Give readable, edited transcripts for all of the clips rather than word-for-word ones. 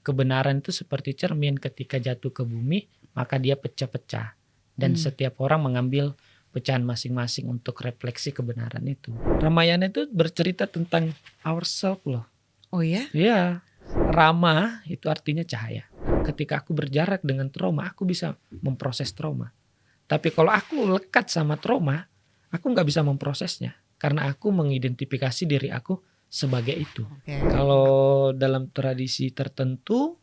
kebenaran itu seperti cermin, ketika jatuh ke bumi maka dia pecah-pecah. Dan setiap orang mengambil pecahan masing-masing untuk refleksi kebenaran itu. Ramayana itu bercerita tentang ourselves loh. Oh ya? Iya. Rama itu artinya cahaya. Ketika aku berjarak dengan trauma, aku bisa memproses trauma. Tapi kalau aku lekat sama trauma, aku nggak bisa memprosesnya. Karena aku mengidentifikasi diri aku sebagai itu. Okay. Kalau dalam tradisi tertentu,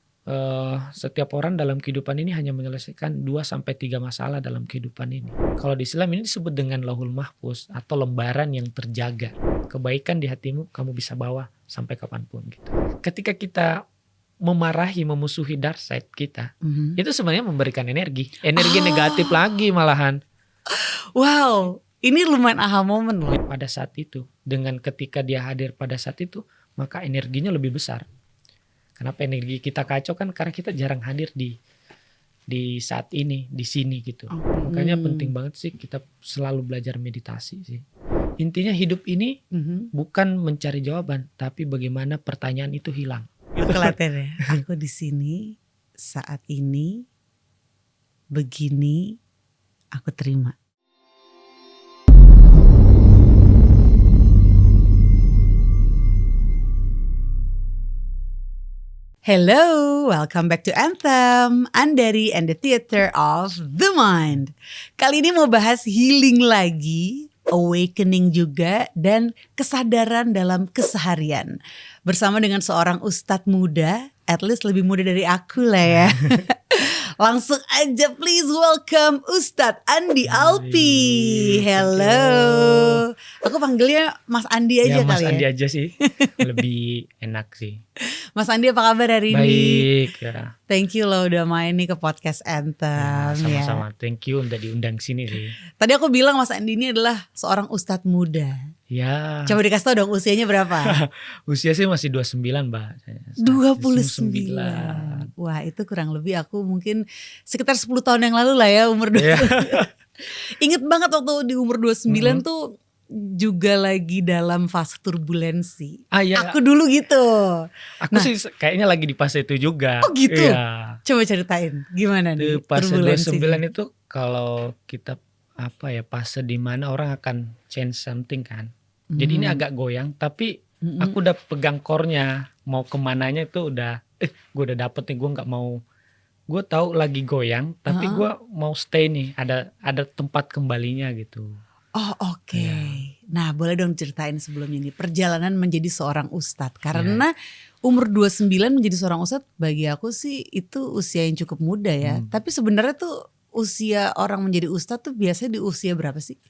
setiap orang dalam kehidupan ini hanya menyelesaikan 2-3 masalah dalam kehidupan ini. Kalau di Islam ini disebut dengan Lauhul Mahfuz atau lembaran yang terjaga. Kebaikan di hatimu kamu bisa bawa sampai kapanpun gitu. Ketika kita memarahi, memusuhi dark side kita, itu sebenarnya memberikan energi negatif lagi malahan. Wow, ini lumayan aha moment loh. Pada saat itu, dengan ketika dia hadir pada saat itu, maka energinya lebih besar. Kenapa energi kita kacau kan karena kita jarang hadir di saat ini, di sini gitu. Makanya penting banget sih kita selalu belajar meditasi sih. Intinya hidup ini bukan mencari jawaban, tapi bagaimana pertanyaan itu hilang. Aku latihan ya. Aku di sini saat ini begini, aku terima. Hello, welcome back to Anthem, Andari and the Theater of the Mind. Kali ini mau bahas healing lagi, awakening juga, dan kesadaran dalam keseharian. Bersama dengan seorang ustadz muda, at least lebih muda dari aku lah ya. Langsung aja please welcome Ustadz Andi Alpi. Hello. Aku panggilnya Mas Andi aja ya, kali ya. Mas Andi aja sih, lebih enak sih. Mas Andi apa kabar hari ini? Baik ya. Thank you loh udah main nih ke podcast Anthem. Sama-sama, thank you udah diundang sini sih. Tadi aku bilang Mas Andi ini adalah seorang ustadz muda. Ya. Coba dikasih tau dong usianya berapa? Usia sih masih 29 Mbak. 29. Wah itu kurang lebih aku mungkin sekitar 10 tahun yang lalu lah ya umur 29. Ingat banget waktu di umur 29 tuh juga lagi dalam fase turbulensi. Iya. Aku dulu gitu. Aku sih kayaknya lagi di fase itu juga. Oh gitu? Iya. Coba ceritain gimana nih fase turbulensinya. 29 itu kalau kita fase dimana orang akan change something kan. Jadi ini agak goyang tapi aku udah pegang core-nya. Mau kemananya itu udah gue udah dapet nih, gue gak mau. Gue tahu lagi goyang tapi gue mau stay nih, ada tempat kembalinya gitu. Oh oke. Nah boleh dong ceritain sebelumnya nih perjalanan menjadi seorang ustadz. Karena umur 29 menjadi seorang ustadz bagi aku sih itu usia yang cukup muda ya. Tapi sebenarnya tuh usia orang menjadi ustadz tuh biasanya di usia berapa sih?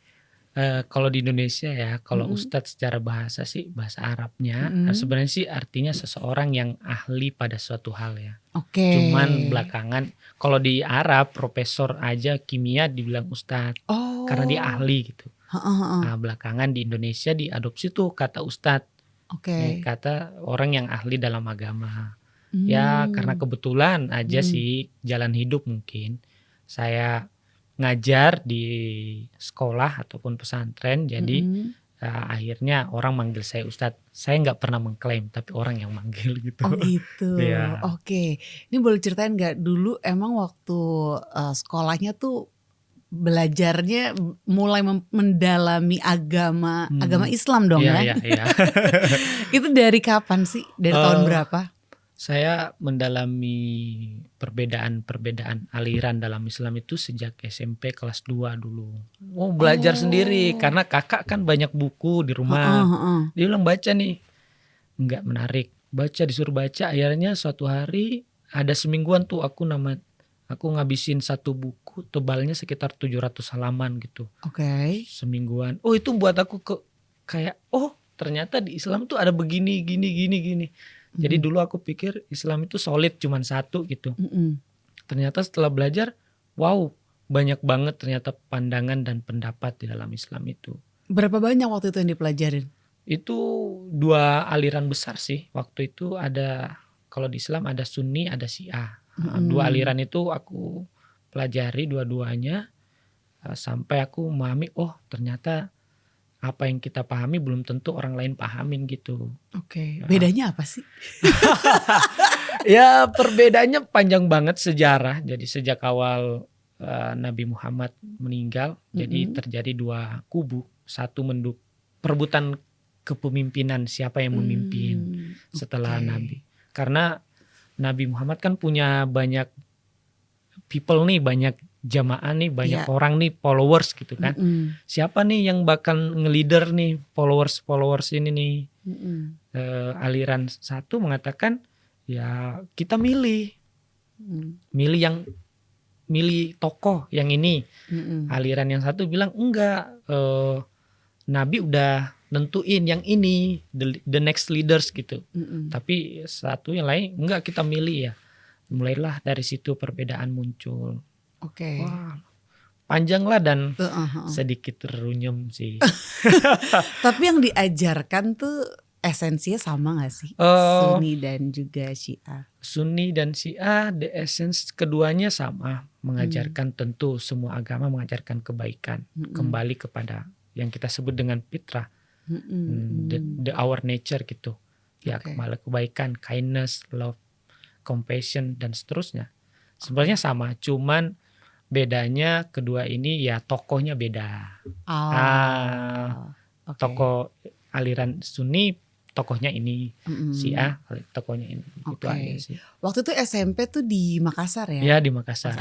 Kalau di Indonesia ya, kalau ustadz secara bahasa sih bahasa Arabnya sebenarnya sih artinya seseorang yang ahli pada suatu hal ya. Oke. Cuman belakangan kalau di Arab profesor aja kimia dibilang ustadz karena dia ahli gitu. Nah, belakangan di Indonesia diadopsi tuh kata ustadz. Kata orang yang ahli dalam agama. Ya karena kebetulan aja sih jalan hidup mungkin saya ngajar di sekolah ataupun pesantren, jadi akhirnya orang manggil saya ustadz. Saya nggak pernah mengklaim tapi orang yang manggil gitu. Oh gitu. Oke. Ini boleh ceritain nggak dulu emang waktu sekolahnya tuh belajarnya mulai mendalami agama Islam dong ya? Iya. Itu dari kapan sih? Dari tahun berapa? Saya mendalami perbedaan aliran dalam Islam itu sejak SMP kelas 2 dulu. Belajar sendiri karena kakak kan banyak buku di rumah. Dia bilang baca nih. Enggak menarik. Baca, disuruh baca. Akhirnya suatu hari ada semingguan tuh aku ngabisin satu buku tebalnya sekitar 700 halaman gitu. Semingguan. Itu buat aku kayak ternyata di Islam tuh ada begini gini. Jadi dulu aku pikir Islam itu solid cuman satu gitu. Ternyata setelah belajar, wow banyak banget ternyata pandangan dan pendapat di dalam Islam itu. Berapa banyak waktu itu yang dipelajarin? Itu 2 aliran besar sih. Waktu itu ada, kalau di Islam ada Sunni ada Syiah. 2 aliran itu aku pelajari dua-duanya sampai aku memahami ternyata apa yang kita pahami belum tentu orang lain pahamin gitu. Bedanya apa sih? Ya perbedaannya panjang banget sejarah. Jadi sejak awal Nabi Muhammad meninggal, jadi terjadi dua kubu. Satu perebutan kepemimpinan, siapa yang memimpin setelah Nabi. Karena Nabi Muhammad kan punya banyak people nih, banyak jamaah nih, banyak orang nih, followers gitu kan. Siapa nih yang bakal nge-leader nih followers ini nih. Aliran satu mengatakan ya kita milih tokoh yang ini. Aliran yang satu bilang enggak, Nabi udah nentuin yang ini the next leaders gitu. Tapi satu yang lain enggak, kita milih ya. Mulailah dari situ perbedaan muncul. Wah, panjang lah dan sedikit terunyum sih. Tapi yang diajarkan tuh esensinya sama gak sih? Sunni dan juga Syiah. Sunni dan Syiah, the essence keduanya sama. Mengajarkan tentu semua agama mengajarkan kebaikan. Kembali kepada yang kita sebut dengan fitrah. Our nature gitu. Ya kembali kebaikan, kindness, love, compassion dan seterusnya. Sebenarnya sama, cuman bedanya kedua ini ya tokohnya beda. Tokoh aliran Sunni tokohnya ini, Syiah tokohnya ini. Itu aja sih. Waktu itu SMP tuh di Makassar ya? Ya di Makassar.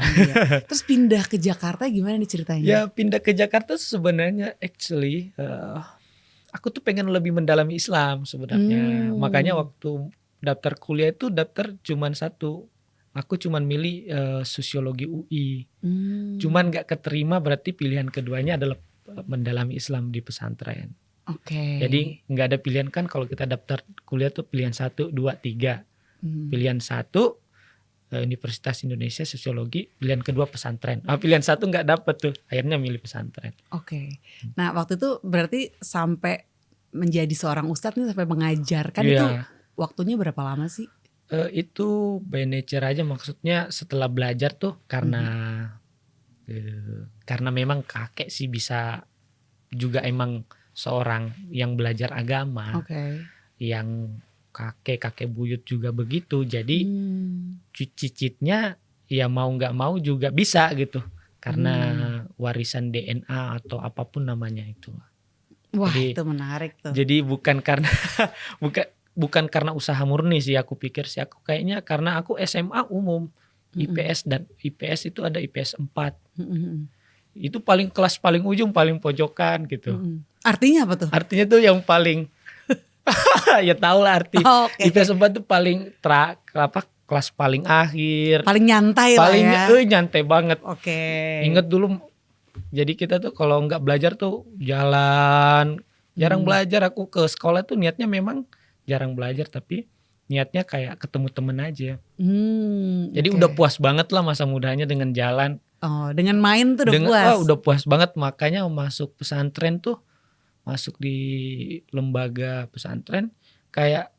Terus pindah ke Jakarta gimana nih ceritanya? Ya pindah ke Jakarta sebenarnya actually aku tuh pengen lebih mendalami Islam sebenarnya. Makanya waktu daftar kuliah itu daftar cuman satu. Aku cuman milih sosiologi UI. Cuman gak keterima, berarti pilihan keduanya adalah mendalami Islam di pesantren. Jadi gak ada pilihan kan kalau kita daftar kuliah tuh pilihan 1, 2, 3. Pilihan 1 Universitas Indonesia Sosiologi, pilihan kedua pesantren. Pilihan 1 gak dapet tuh, akhirnya milih pesantren. Nah waktu itu berarti sampai menjadi seorang ustadz nih, sampai mengajarkan itu waktunya berapa lama sih? Itu by nature aja, maksudnya setelah belajar tuh karena memang kakek sih bisa juga emang seorang yang belajar agama, yang kakek buyut juga begitu, jadi cicitnya ya mau nggak mau juga bisa gitu, karena warisan DNA atau apapun namanya itu. Wah jadi, itu menarik tuh. Jadi bukan karena bukan karena usaha murni sih, aku pikir sih, aku kayaknya karena aku SMA umum IPS, dan IPS itu ada IPS 4. Itu kelas paling ujung, paling pojokan gitu. Artinya apa tuh? Artinya tuh yang paling ya tau lah arti. IPS 4 tuh paling kelas paling akhir. Paling nyantai lah ya. Nyantai banget. Ingat dulu, jadi kita tuh kalau nggak belajar tuh jalan. Jarang belajar, aku ke sekolah tuh niatnya memang jarang belajar, tapi niatnya kayak ketemu temen aja. Jadi udah puas banget lah masa mudanya dengan jalan. Dengan main tuh udah puas. Udah puas banget, makanya masuk pesantren tuh, masuk di lembaga pesantren kayak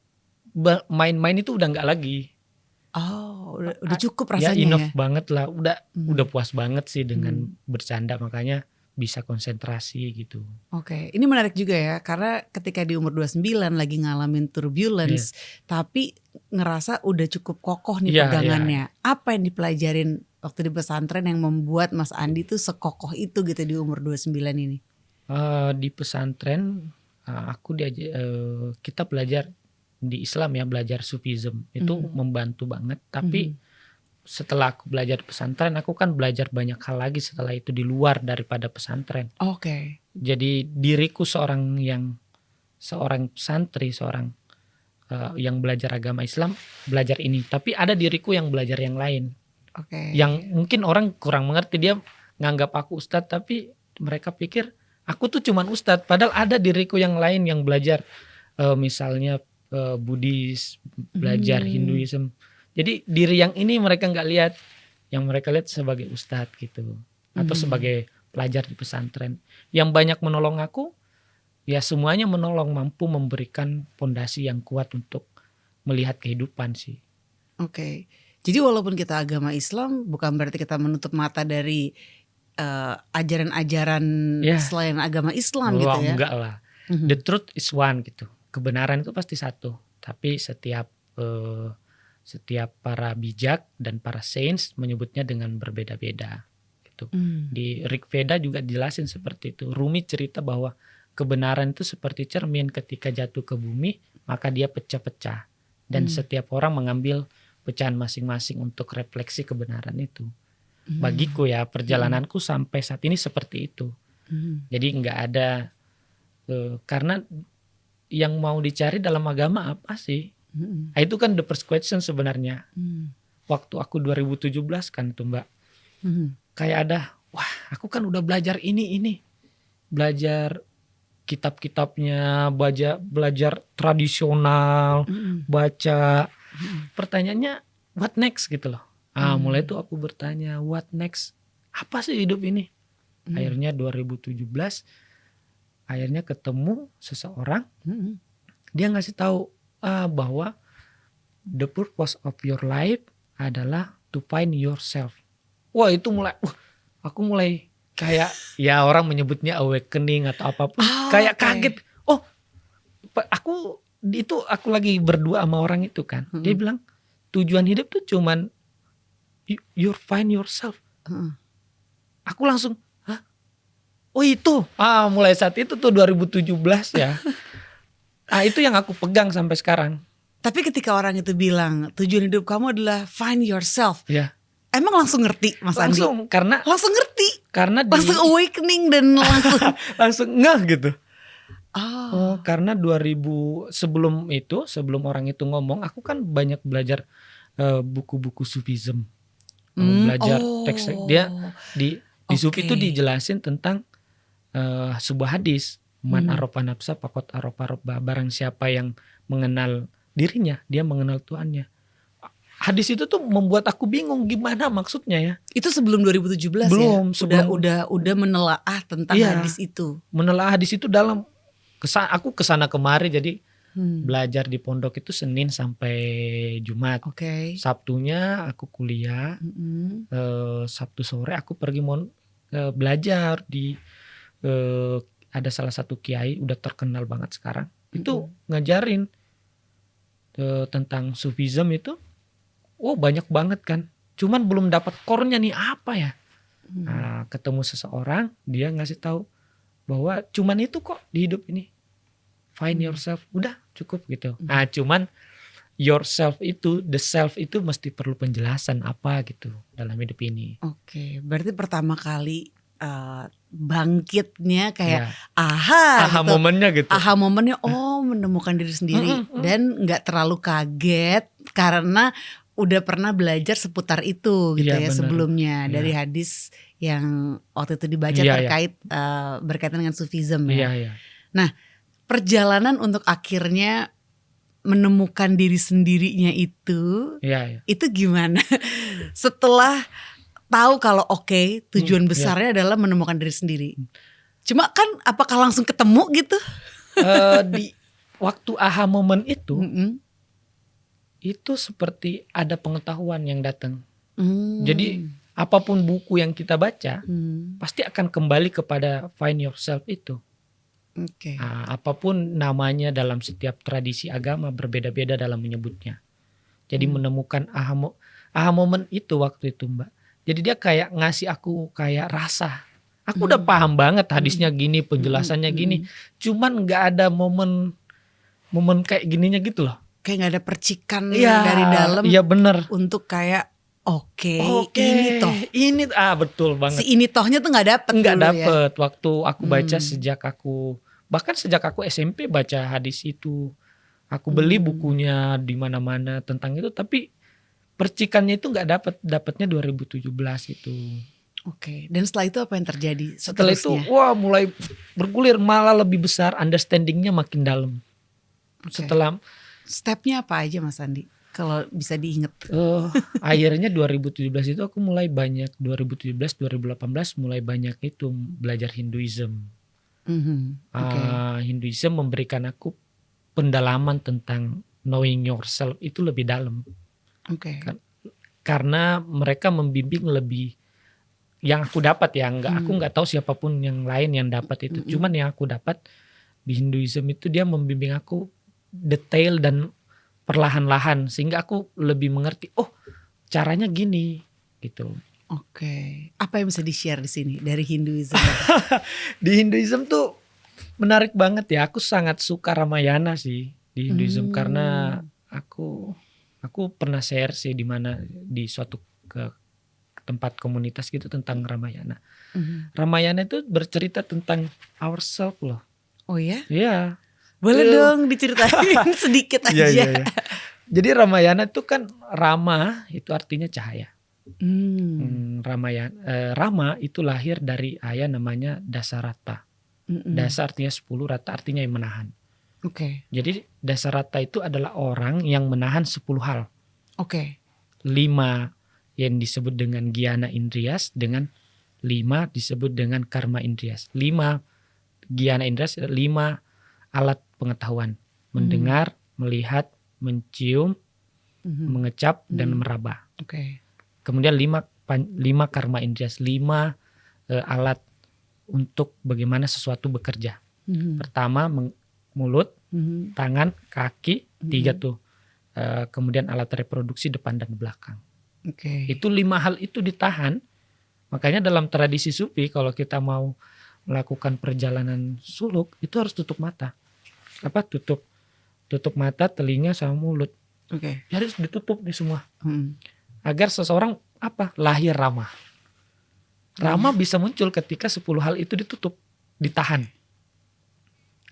main-main itu udah nggak lagi. Udah cukup rasanya. Ya enough banget lah, udah puas banget sih dengan bercanda, makanya bisa konsentrasi gitu. Ini menarik juga ya, karena ketika di umur 29 lagi ngalamin turbulence, tapi ngerasa udah cukup kokoh nih pegangannya. Apa yang dipelajarin waktu di pesantren yang membuat Mas Andi tuh sekokoh itu gitu di umur 29 ini? Di pesantren aku kita belajar di Islam ya, belajar sufism itu membantu banget. Tapi setelah aku belajar di pesantren, aku kan belajar banyak hal lagi setelah itu di luar daripada pesantren. Jadi diriku seorang santri, seorang yang belajar agama Islam, belajar ini. Tapi ada diriku yang belajar yang lain. Yang mungkin orang kurang mengerti, dia nganggap aku ustadz, tapi mereka pikir aku tuh cuman ustadz. Padahal ada diriku yang lain yang belajar misalnya Buddhis, belajar Hinduism. Jadi diri yang ini mereka nggak lihat, yang mereka lihat sebagai ustadz gitu, atau sebagai pelajar di pesantren. Yang banyak menolong aku, ya semuanya menolong, mampu memberikan fondasi yang kuat untuk melihat kehidupan sih. Jadi walaupun kita agama Islam, bukan berarti kita menutup mata dari ajaran-ajaran selain agama Islam gitu ya? Enggak lah. The truth is one gitu. Kebenaran itu pasti satu. Tapi setiap setiap para bijak dan para saints menyebutnya dengan berbeda-beda gitu. Di Rig Veda juga dijelasin seperti itu. Rumi cerita bahwa kebenaran itu seperti cermin, ketika jatuh ke bumi maka dia pecah-pecah dan setiap orang mengambil pecahan masing-masing untuk refleksi kebenaran itu. Bagiku ya, perjalananku sampai saat ini seperti itu. Jadi nggak ada karena yang mau dicari dalam agama apa sih? Nah, itu kan the first question sebenarnya. Waktu aku 2017 kan tuh Mbak. Kayak ada, wah aku kan udah belajar ini. Belajar kitab-kitabnya, belajar tradisional, baca. Pertanyaannya what next gitu loh. Mulai tuh aku bertanya what next? Apa sih hidup ini? Akhirnya 2017 akhirnya ketemu seseorang. Dia ngasih tahu bahwa the purpose of your life adalah to find yourself. Wah itu aku mulai kayak ya orang menyebutnya awakening atau apapun, kayak kaget. Oh, aku lagi berdua sama orang itu kan. Dia bilang tujuan hidup tuh cuman you find yourself. Aku langsung, hah? Oh itu, mulai saat itu tuh 2017 ya. Itu yang aku pegang sampai sekarang. Tapi ketika orang itu bilang tujuan hidup kamu adalah find yourself, ya. Emang langsung ngerti Mas Andi? Langsung ngerti, karena langsung awakening dan langsung ngeh gitu. Karena sebelum orang itu ngomong, aku kan banyak belajar buku-buku sufism, belajar teks dia di Sufi itu dijelasin tentang sebuah hadis. Man arofa nafsa pakot arofa robba. Barang siapa yang mengenal dirinya, dia mengenal Tuhannya. Hadis itu tuh membuat aku bingung gimana maksudnya ya. Itu sebelum 2017 belum, ya? Udah menelaah tentang hadis itu. Menelaah hadis itu dalam aku kesana kemari, jadi belajar di pondok itu Senin sampai Jumat. Sabtunya aku kuliah. Sabtu sore aku pergi belajar di ada salah satu kiai udah terkenal banget sekarang. Itu ngajarin tentang sufism itu. Banyak banget kan. Cuman belum dapat core-nya nih apa ya. Ketemu seseorang, dia ngasih tahu bahwa cuman itu kok di hidup ini. Find yourself, udah cukup gitu. Cuman yourself itu, the self itu mesti perlu penjelasan apa gitu dalam hidup ini. Berarti pertama kali bangkitnya kayak aha gitu. Momennya gitu. Aha momennya menemukan diri sendiri dan nggak terlalu kaget karena udah pernah belajar seputar itu gitu ya bener. Sebelumnya dari hadis yang waktu itu dibaca terkait berkaitan dengan sufism ya. Nah, perjalanan untuk akhirnya menemukan diri sendirinya itu gimana? Setelah tahu kalau tujuan besarnya adalah menemukan diri sendiri. Cuma kan apakah langsung ketemu gitu? Di waktu aha momen itu itu seperti ada pengetahuan yang datang. Jadi apapun buku yang kita baca pasti akan kembali kepada find yourself itu. Apapun namanya dalam setiap tradisi agama berbeda-beda dalam menyebutnya. Jadi menemukan aha momen itu waktu itu Mbak. Jadi dia kayak ngasih aku kayak rasa. Aku udah paham banget hadisnya gini, penjelasannya gini. Cuman gak ada momen kayak gininya gitu loh. Kayak gak ada percikan dari dalam. Iya bener. Untuk kayak ini toh. Ini betul banget. Si ini tohnya tuh gak dapet. Gak dapet. Waktu aku baca bahkan sejak aku SMP baca hadis itu. Aku beli bukunya di mana-mana tentang itu. Tapi percikannya itu nggak dapatnya 2017 itu. Dan setelah itu apa yang terjadi? Setelah itu mulai bergulir, malah lebih besar, understandingnya makin dalam. Setelah stepnya apa aja Mas Andi? Kalau bisa diingat. Akhirnya 2017 itu aku mulai banyak 2018 mulai banyak itu belajar Hinduism. Hinduism memberikan aku pendalaman tentang knowing yourself itu lebih dalam. Karena mereka membimbing lebih yang aku dapat ya, aku nggak tahu siapapun yang lain yang dapat itu. Cuman yang aku dapat di Hinduism itu dia membimbing aku detail dan perlahan-lahan sehingga aku lebih mengerti. Oh, caranya gini gitu. Oke. Apa yang bisa di-share di sini dari Hinduism? Di Hinduism tuh menarik banget ya. Aku sangat suka Ramayana sih di Hinduism karena aku pernah share sih di mana di suatu ke tempat komunitas gitu tentang Ramayana. Ramayana itu bercerita tentang ourselves loh. Oh ya? Iya. Boleh dong diceritain sedikit aja. Iya. Jadi Ramayana itu kan Rama itu artinya cahaya. Rama itu lahir dari ayah namanya Dasarata. Dasa artinya 10, Rata artinya yang menahan. Oke. Jadi Dasarata itu adalah orang yang menahan 10 hal. Oke. 5 yang disebut dengan Gyana Indriyas, dengan 5 disebut dengan Karma Indriyas. 5 Gyana Indriyas, 5 alat pengetahuan. Mendengar, melihat, mencium, mengecap, dan meraba. Oke. Kemudian 5 Karma Indriyas, 5 alat untuk bagaimana sesuatu bekerja. Pertama mulut, tangan, kaki, 3 tuh. Kemudian alat reproduksi depan dan belakang. Oke. Itu 5 hal itu ditahan. Makanya dalam tradisi Sufi kalau kita mau melakukan perjalanan suluk itu harus tutup mata. Tutup mata, telinga sama mulut. Oke. Harus ditutup nih semua. Agar seseorang lahir Rama. Rama bisa muncul ketika 10 hal itu ditutup, ditahan.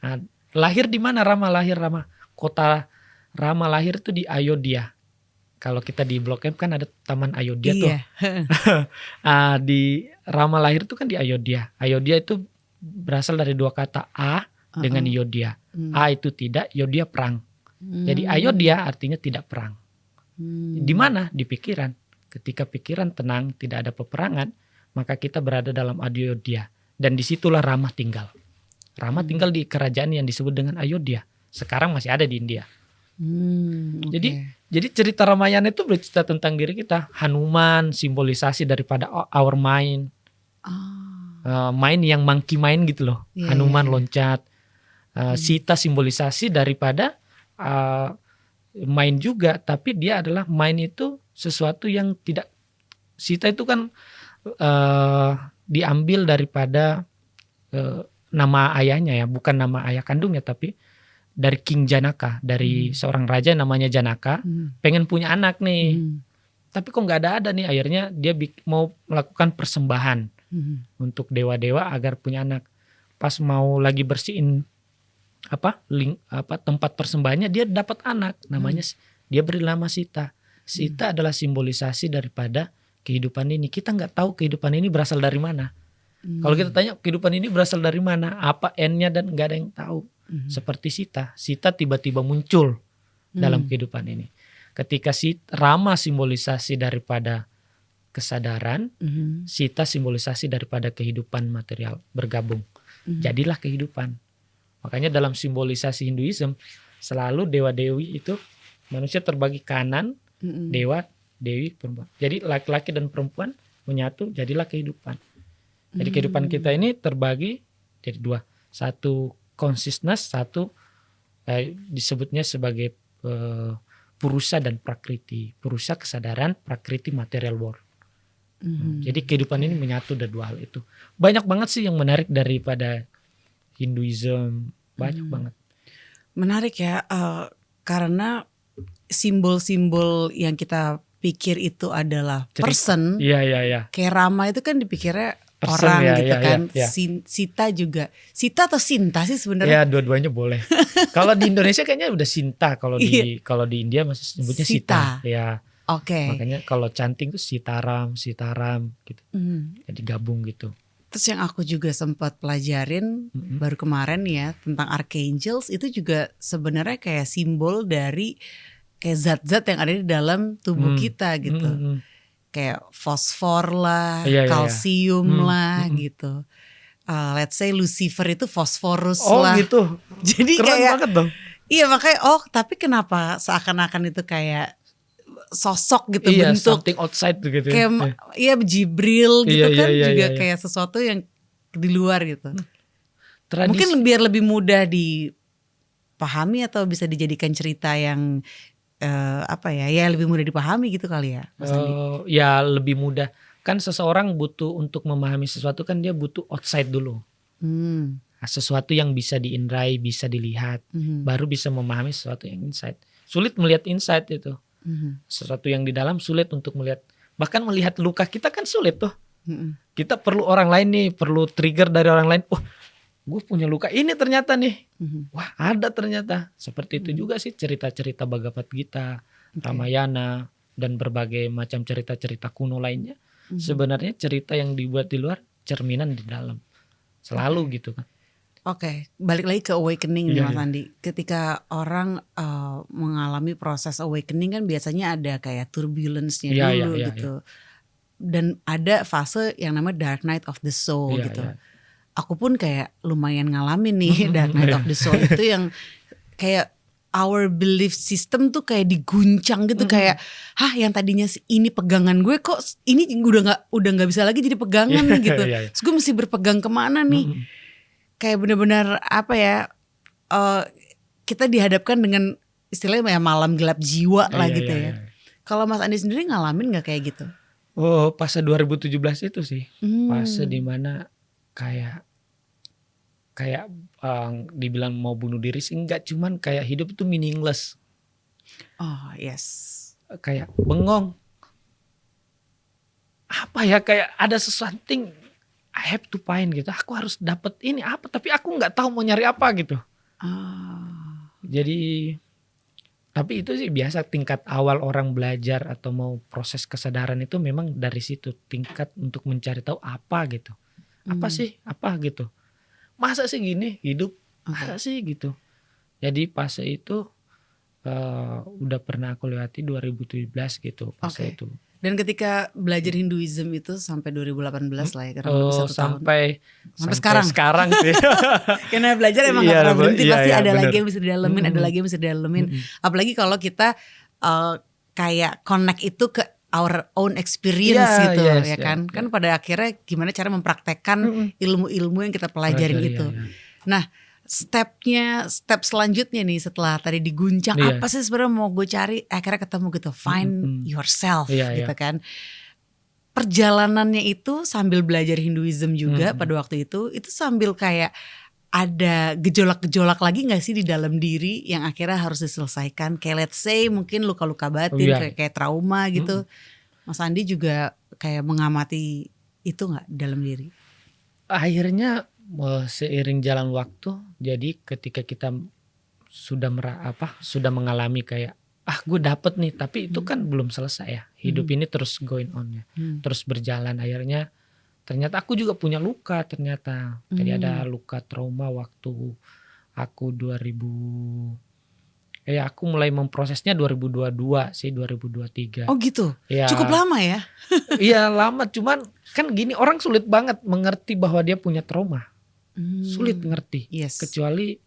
Nah, lahir di mana Rama? Kota Rama lahir itu di Ayodhya. Kalau kita di Blok M kan ada Taman Ayodhya tuh. Di Rama lahir itu kan di Ayodhya. Ayodhya itu berasal dari 2 kata A dengan Yodhya. A itu tidak, Yodhya perang. Jadi Ayodhya artinya tidak perang. Di mana? Di pikiran. Ketika pikiran tenang, tidak ada peperangan, maka kita berada dalam Ayodhya. Dan disitulah Rama tinggal. Rama tinggal di kerajaan yang disebut dengan Ayodhya. Sekarang masih ada di India. Jadi cerita Ramayana itu bercerita tentang diri kita. Hanuman simbolisasi daripada our mind. Mind yang monkey mind gitu loh. Hanuman loncat. Sita simbolisasi daripada mind juga. Tapi dia adalah mind itu sesuatu yang tidak. Sita itu kan diambil daripada nama ayahnya ya. Bukan nama ayah kandungnya tapi dari King Janaka, dari seorang raja namanya Janaka, pengen punya anak nih, tapi kok nggak ada nih. Akhirnya dia mau melakukan persembahan untuk dewa-dewa agar punya anak. Pas mau lagi bersihin tempat persembahannya, dia dapat anak, namanya dia beri nama Sita. Sita adalah simbolisasi daripada kehidupan ini. Kita nggak tahu kehidupan ini berasal dari mana. Kalau kita tanya kehidupan ini berasal dari mana, apa N-nya, dan nggak ada yang tahu. Seperti Sita tiba-tiba muncul dalam kehidupan ini. Ketika Rama simbolisasi daripada kesadaran, Sita simbolisasi daripada kehidupan material bergabung. Jadilah kehidupan. Makanya dalam simbolisasi Hinduism selalu dewa-dewi itu manusia terbagi kanan, dewa, dewi, perempuan. Jadi laki-laki dan perempuan menyatu, jadilah kehidupan. Jadi kehidupan kita ini terbagi jadi 2. Satu consciousness, satu disebutnya sebagai purusa dan prakriti. Purusa kesadaran, prakriti material world. Jadi kehidupan ini menyatu dari 2 hal itu. Banyak banget sih yang menarik daripada Hinduism. Banyak banget. Menarik ya, karena simbol-simbol yang kita pikir itu adalah person. Iya. Kayak Rama itu kan dipikirnya Person, orang ya, gitu kan. Ya. Sita juga. Sita atau Sinta sih sebenarnya? Ya, dua-duanya boleh. Kalau di Indonesia kayaknya udah Sinta, kalau di India masih sebutnya Sita. Ya. Oke. Makanya kalau cantik tuh Sitaram gitu. Jadi gabung gitu. Terus yang aku juga sempat pelajarin baru kemarin ya tentang archangels, itu juga sebenarnya kayak simbol dari kayak zat-zat yang ada di dalam tubuh kita gitu. Kayak fosfor lah, kalsium lah gitu. Let's say Lucifer itu fosforus lah. Oh gitu. Jadi keren kayak, banget dong. Iya makanya tapi kenapa seakan-akan itu kayak sosok gitu bentuk. Something outside gitu. Kayak Jibril gitu juga kayak sesuatu yang di luar gitu. Mungkin biar lebih mudah dipahami atau bisa dijadikan cerita yang ya lebih mudah dipahami gitu kali ya Mas Andi. Ya lebih mudah. Kan seseorang butuh untuk memahami sesuatu kan dia butuh outside dulu. Sesuatu yang bisa diindrai, bisa dilihat, baru bisa memahami sesuatu yang inside. Sulit melihat inside itu. Sesuatu yang di dalam sulit untuk melihat. Bahkan melihat luka kita kan sulit tuh. Kita perlu orang lain nih, perlu trigger dari orang lain. Oh, gue punya luka ini ternyata nih. Wah, ada ternyata. Seperti itu juga sih cerita-cerita Bhagavad Gita, Ramayana, dan berbagai macam cerita-cerita kuno lainnya. Sebenarnya cerita yang dibuat di luar, cerminan di dalam. Selalu gitu kan. Oke, balik lagi ke awakening nih Mas Andi. Ketika orang mengalami proses awakening kan biasanya ada kayak turbulence-nya dulu gitu. Dan ada fase yang namanya dark night of the soul gitu. Aku pun kayak lumayan ngalamin nih dark night of the soul itu yang kayak our belief system tuh kayak diguncang gitu, kayak yang tadinya ini pegangan gue kok ini udah nggak bisa lagi jadi pegangan gitu. Terus gue mesti berpegang kemana nih? Kayak benar-benar kita dihadapkan dengan istilahnya malam gelap jiwa lah gitu ya. Kalau Mas Andi sendiri ngalamin nggak kayak gitu? Oh, fase 2017 itu sih. Fase dimana kayak dibilang mau bunuh diri sih enggak, cuman kayak hidup itu meaningless. Oh yes. Kayak bengong. Apa ya, kayak ada sesuatu I have to find gitu. Aku harus dapat ini apa, tapi aku nggak tahu mau nyari apa gitu. Jadi tapi itu sih biasa tingkat awal orang belajar atau mau proses kesadaran itu memang dari situ, tingkat untuk mencari tahu apa gitu. Apa sih? Apa gitu. Masa sih gini hidup? Masa sih gitu. Jadi fase itu udah pernah aku lewati 2017 gitu fase itu. Dan ketika belajar Hinduism itu sampai 2018 lah ya, karena lebih 1 tahun. Sampai sekarang sih. Karena belajar emang gak pernah berhenti, pasti ada lagi yang bisa didalemin, ada lagi yang bisa didalemin. Apalagi kalau kita kayak connect itu ke our own experience gitu ya kan. Kan pada akhirnya gimana cara mempraktekkan ilmu-ilmu yang kita pelajarin itu. Nah, step selanjutnya nih setelah tadi diguncang apa sih sebenarnya mau gue cari, akhirnya ketemu gitu, find yourself gitu kan. Perjalanannya itu sambil belajar Hinduism juga pada waktu itu sambil kayak ada gejolak-gejolak lagi gak sih di dalam diri yang akhirnya harus diselesaikan, kayak let's say mungkin luka-luka batin kayak trauma gitu. Mas Andi juga kayak mengamati itu gak dalam diri? Akhirnya seiring jalan waktu, jadi ketika kita sudah mengalami kayak gue dapet nih, tapi itu kan belum selesai ya, hidup ini terus going on ya, terus berjalan. Akhirnya ternyata aku juga punya luka ternyata. Jadi ada luka trauma waktu aku aku mulai memprosesnya 2022 sih, 2023. Oh gitu? Ya. Cukup lama ya? Iya lama, cuman kan gini, orang sulit banget mengerti bahwa dia punya trauma. Sulit ngerti, kecuali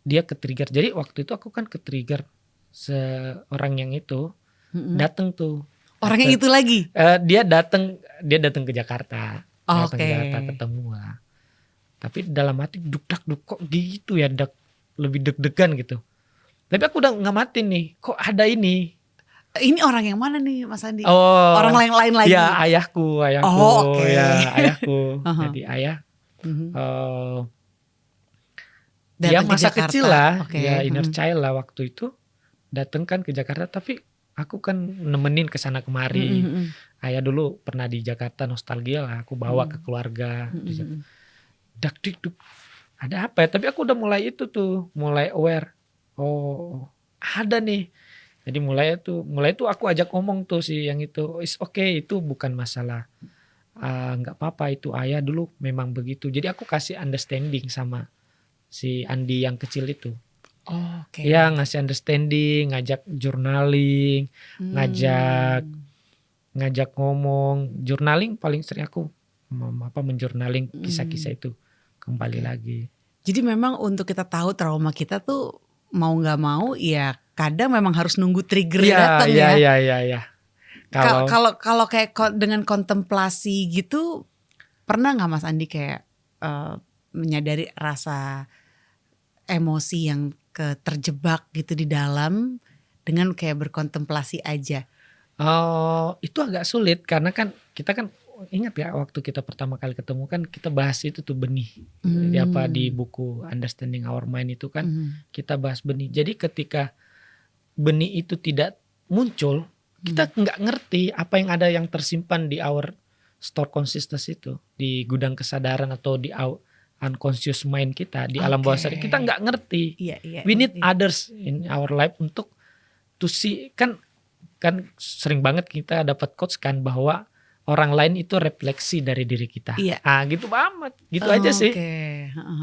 dia ke-trigger. Jadi waktu itu aku kan ke-trigger seorang yang itu datang tuh. Orang yang itu lagi? Dia datang ke Jakarta, ke Jakarta ketemu lah. Tapi dalam hati duk kok gitu ya, lebih deg-degan gitu. Tapi aku udah ngamatin nih, kok ada ini. Ini orang yang mana nih Mas Andi? Orang lain lagi? Ya ayahku. Ya ayahku. Jadi ayah. Dia masa kecil lah, ya inner child lah waktu itu, dateng kan ke Jakarta, tapi aku kan nemenin kesana kemari. Ayah dulu pernah di Jakarta, nostalgia lah, aku bawa ke keluarga. Dak-dik-duk, ada apa ya? Tapi aku udah mulai mulai aware. Oh ada nih. Jadi mulai itu aku ajak ngomong tuh si yang itu, is okay, itu bukan masalah. Nggak apa-apa, itu ayah dulu memang begitu. Jadi aku kasih understanding sama si Andi yang kecil itu. Ya ngasih understanding, ngajak journaling, ngajak ngomong. Journaling paling sering aku menjournaling kisah-kisah itu kembali lagi. Jadi memang untuk kita tahu trauma kita tuh mau nggak mau ya kadang memang harus nunggu trigger datang ya. Iya. Kalau kayak dengan kontemplasi gitu, pernah nggak Mas Andi kayak menyadari rasa emosi yang terjebak gitu di dalam, dengan kayak berkontemplasi aja? Itu agak sulit karena kan kita kan ingat ya waktu kita pertama kali ketemu kan kita bahas itu tuh benih. Di buku Understanding Our Mind itu kan kita bahas benih. Jadi ketika benih itu tidak muncul, kita nggak ngerti apa yang ada yang tersimpan di our store consciousness itu, di gudang kesadaran atau di unconscious mind kita, di alam bawah sadar. Kita nggak ngerti. We need others in our life untuk to see. Kan sering banget kita dapat quotes kan bahwa orang lain itu refleksi dari diri kita. Gitu banget. Gitu aja sih.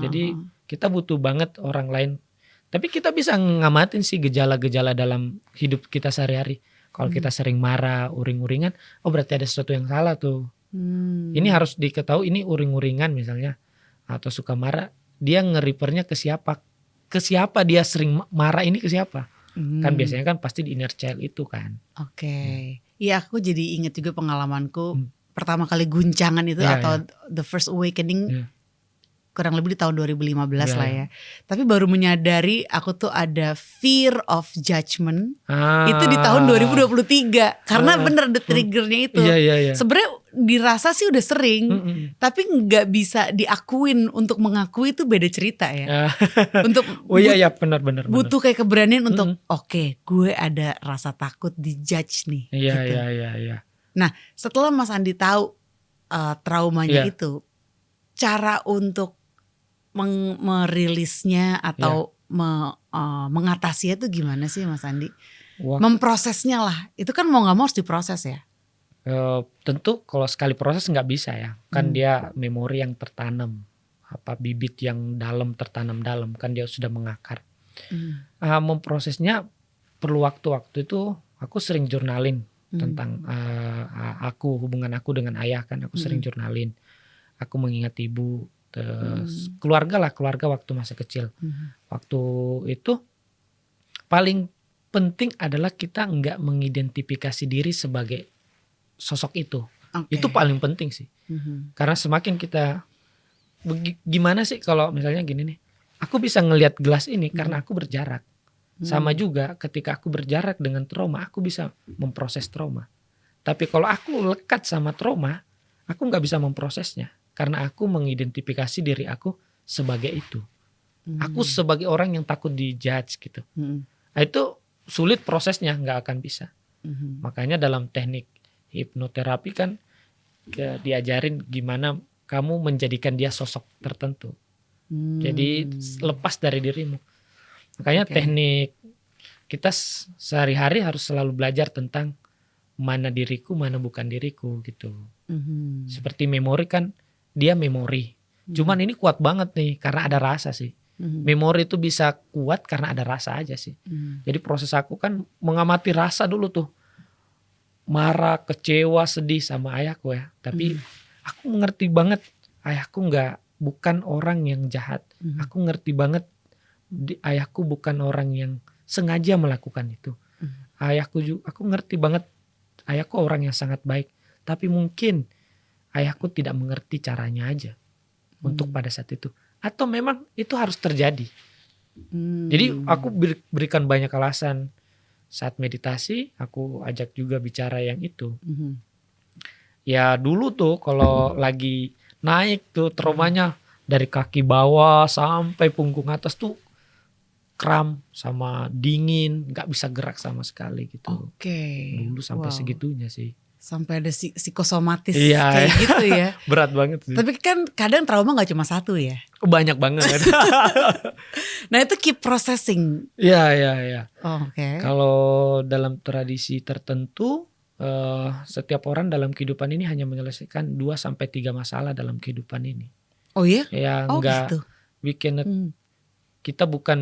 Jadi kita butuh banget orang lain. Tapi kita bisa ngamatin sih gejala-gejala dalam hidup kita sehari-hari. Kalau kita sering marah, uring-uringan, berarti ada sesuatu yang salah tuh. Ini harus diketahui, ini uring-uringan misalnya atau suka marah, dia nge-refernya ke siapa? Ke siapa dia sering marah ini, ke siapa? Kan biasanya kan pasti di inner child itu kan. Iya, aku jadi inget juga pengalamanku pertama kali guncangan itu atau the first awakening kurang lebih di tahun 2015 lah ya. Tapi baru menyadari aku tuh ada fear of judgment itu di tahun 2023 karena bener the triggernya itu. Sebenarnya dirasa sih udah sering, tapi nggak bisa diakuin. Untuk mengakui itu beda cerita ya. Untuk benar. Butuh kayak keberanian untuk oke, gue ada rasa takut dijudge nih. Iya. Nah, setelah Mas Andi tahu traumanya itu, cara untuk merilisnya atau mengatasinya itu gimana sih Mas Andi? Memprosesnya lah, itu kan mau gak mau harus diproses ya. Tentu kalau sekali proses gak bisa ya, kan dia memori yang tertanam, bibit yang dalam tertanam dalam, kan dia sudah mengakar. Memprosesnya perlu waktu itu. Aku sering journaling tentang hubungan aku dengan ayah kan, aku sering journaling. Aku mengingat ibu, keluarga waktu masa kecil. Waktu itu paling penting adalah kita nggak mengidentifikasi diri sebagai sosok itu. Itu paling penting sih. Karena semakin kita gimana sih kalau misalnya gini nih, aku bisa ngelihat gelas ini karena aku berjarak. Sama juga ketika aku berjarak dengan trauma, aku bisa memproses trauma. Tapi kalau aku lekat sama trauma, aku nggak bisa memprosesnya. Karena aku mengidentifikasi diri aku sebagai itu. Aku sebagai orang yang takut dijudge gitu. Nah, itu sulit prosesnya, nggak akan bisa. Makanya dalam teknik hipnoterapi kan diajarin gimana kamu menjadikan dia sosok tertentu. Jadi lepas dari dirimu. Makanya teknik kita sehari-hari harus selalu belajar tentang mana diriku, mana bukan diriku gitu. Seperti memori kan, dia memori. Cuman ini kuat banget nih karena ada rasa sih. Memori itu bisa kuat karena ada rasa aja sih. Jadi proses aku kan mengamati rasa dulu tuh. Marah, kecewa, sedih sama ayahku ya. Tapi aku ngerti banget ayahku bukan orang yang jahat. Aku ngerti banget ayahku bukan orang yang sengaja melakukan itu. Ayahku juga, aku ngerti banget ayahku orang yang sangat baik. Tapi mungkin ayahku tidak mengerti caranya aja untuk pada saat itu. Atau memang itu harus terjadi. Jadi aku berikan banyak alasan. Saat meditasi aku ajak juga bicara yang itu. Ya dulu tuh kalau lagi naik tuh traumanya dari kaki bawah sampai punggung atas tuh kram sama dingin, gak bisa gerak sama sekali gitu. Dulu sampai segitunya sih. Sampai ada psikosomatis kayak gitu ya. Berat banget sih. Tapi kan kadang trauma gak cuma satu ya. Banyak banget. Nah itu keep processing. Iya. Kalau dalam tradisi tertentu, setiap orang dalam kehidupan ini hanya menyelesaikan 2-3 masalah dalam kehidupan ini. Oh iya? Ya enggak, gitu. Kita bukan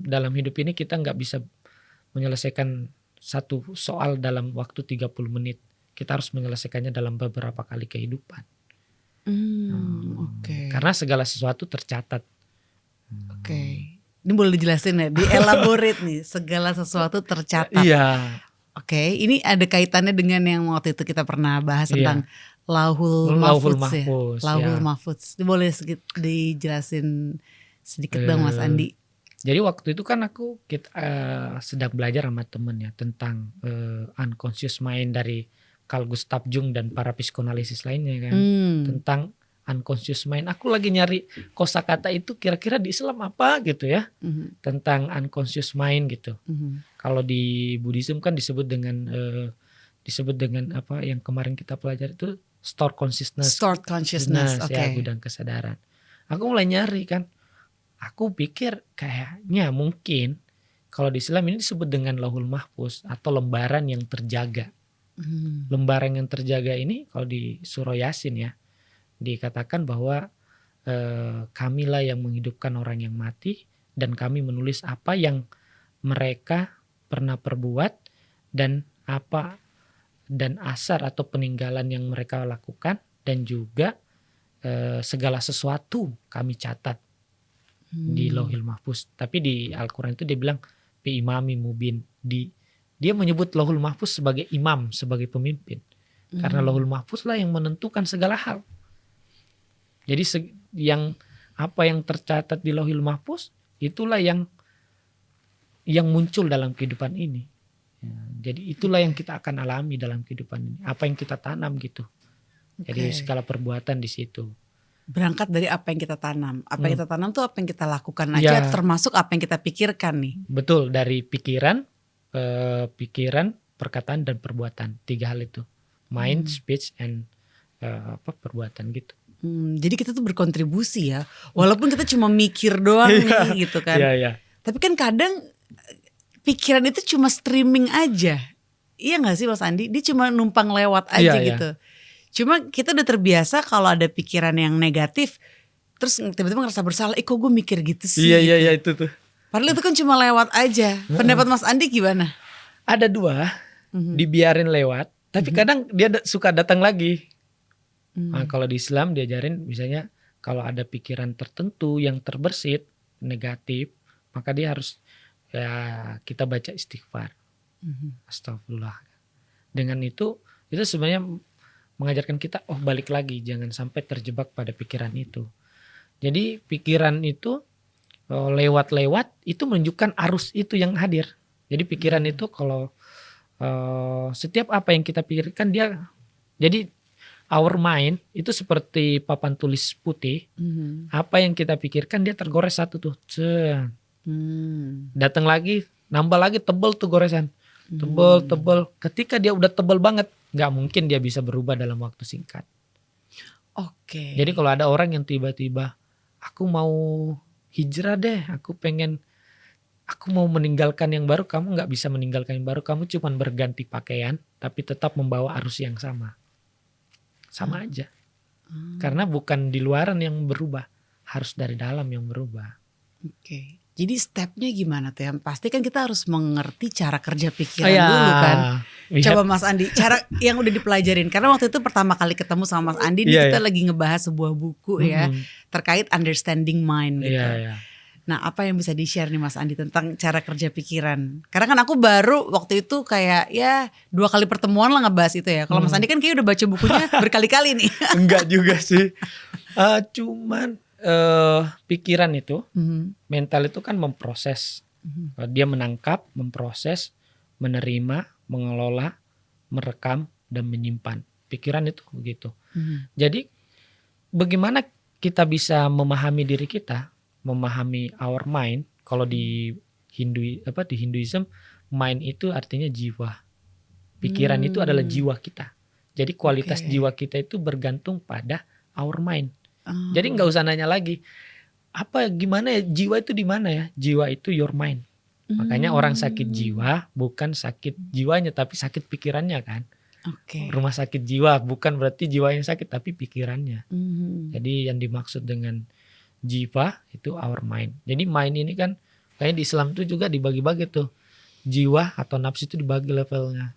dalam hidup ini kita nggak bisa menyelesaikan satu soal dalam waktu 30 menit. Kita harus menyelesaikannya dalam beberapa kali kehidupan. Karena segala sesuatu tercatat. Ini boleh dijelasin ya, dielaborate nih, segala sesuatu tercatat. Iya. Ini ada kaitannya dengan yang waktu itu kita pernah bahas tentang Lauhul Mahfuz. Lauhul Mahfuz. Boleh dijelasin sedikit dong Mas Andi. Jadi waktu itu kan kita sedang belajar sama temen ya tentang unconscious mind dari Carl Gustav Jung dan para psikoanalisis lainnya kan. Tentang unconscious mind. Aku lagi nyari kosakata itu kira-kira di Islam apa gitu ya. Tentang unconscious mind gitu. Kalau di Buddhism kan disebut dengan apa yang kemarin kita pelajari itu stored consciousness. Stored consciousness, oke. Ya, gudang kesadaran. Aku mulai nyari kan. Aku pikir kayaknya mungkin kalau di Islam ini disebut dengan Lauhul Mahfuz atau lembaran yang terjaga. Lembaran yang terjaga ini kalau di surah Yasin ya dikatakan bahwa kamilah yang menghidupkan orang yang mati dan kami menulis apa yang mereka pernah perbuat dan apa dan asar atau peninggalan yang mereka lakukan dan juga segala sesuatu kami catat di Lauhil Mahfuz. Tapi di Al-Quran itu dia bilang bi imami mubin. Dia menyebut Lauhul Mahfuz sebagai imam, sebagai pemimpin. Karena Lauhul Mahfuz lah yang menentukan segala hal. Jadi apa yang tercatat di Lauhul Mahfuz itulah yang muncul dalam kehidupan ini. Ya, jadi itulah yang kita akan alami dalam kehidupan ini. Apa yang kita tanam gitu. Jadi segala perbuatan di situ. Berangkat dari apa yang kita tanam. Apa yang kita tanam tuh apa yang kita lakukan aja, termasuk apa yang kita pikirkan nih. Betul, dari pikiran, perkataan dan perbuatan. 3 hal itu. Mind, speech, and perbuatan gitu. Jadi kita tuh berkontribusi ya. Walaupun kita cuma mikir doang nih gitu kan. Tapi kan kadang pikiran itu cuma streaming aja. Iya gak sih Mas Andi? Dia cuma numpang lewat aja gitu. Cuma kita udah terbiasa kalau ada pikiran yang negatif, terus tiba-tiba ngerasa bersalah, kok gue mikir gitu sih. Iya itu tuh. Padahal itu kan cuma lewat aja. Pendapat Mas Andi gimana? Ada 2, dibiarin lewat, tapi kadang dia suka datang lagi. Nah, kalau di Islam diajarin misalnya kalau ada pikiran tertentu yang terbersit negatif, maka dia harus kita baca istighfar. Astagfirullah. Dengan itu sebenarnya mengajarkan kita balik lagi, jangan sampai terjebak pada pikiran itu. Jadi pikiran itu lewat-lewat itu menunjukkan arus itu yang hadir. Jadi pikiran itu kalau setiap apa yang kita pikirkan dia, jadi our mind itu seperti papan tulis putih. Apa yang kita pikirkan dia tergores satu tuh. Datang lagi, nambah lagi, tebel tuh goresan. Tebel. Ketika dia udah tebel banget, nggak mungkin dia bisa berubah dalam waktu singkat. Oke. Jadi kalau ada orang yang tiba-tiba aku mau hijrah deh, aku mau meninggalkan yang baru, kamu nggak bisa meninggalkan yang baru, kamu cuma berganti pakaian tapi tetap membawa arus yang sama aja. Karena bukan di luaran yang berubah, harus dari dalam yang berubah. Oke. Jadi stepnya gimana tuh? Yang pasti kan kita harus mengerti cara kerja pikiran dulu kan. Coba Mas Andi, cara yang udah dipelajarin. Karena waktu itu pertama kali ketemu sama Mas Andi, kita lagi ngebahas sebuah buku ya terkait understanding mind gitu. Nah apa yang bisa di-share nih Mas Andi tentang cara kerja pikiran? Karena kan aku baru waktu itu kayak 2 kali pertemuan lah ngebahas itu ya. Kalau Mas Andi kan kayak udah baca bukunya berkali-kali nih. Enggak juga sih. Cuman pikiran itu, mental itu kan memproses. Dia menangkap, memproses, menerima, mengelola, merekam, dan menyimpan. Pikiran itu begitu. Jadi bagaimana kita bisa memahami diri kita, memahami our mind. Kalau di Hinduism, mind itu artinya jiwa. Pikiran itu adalah jiwa kita. Jadi kualitas jiwa kita itu bergantung pada our mind. Jadi nggak usah nanya lagi gimana ya jiwa itu di mana ya? Jiwa itu your mind. Makanya orang sakit jiwa bukan sakit jiwanya tapi sakit pikirannya kan. Rumah sakit jiwa bukan berarti jiwanya sakit tapi pikirannya. Jadi yang dimaksud dengan jiwa itu our mind. Jadi mind ini kan kayaknya di Islam tuh juga dibagi-bagi tuh. Jiwa atau nafsu itu dibagi levelnya.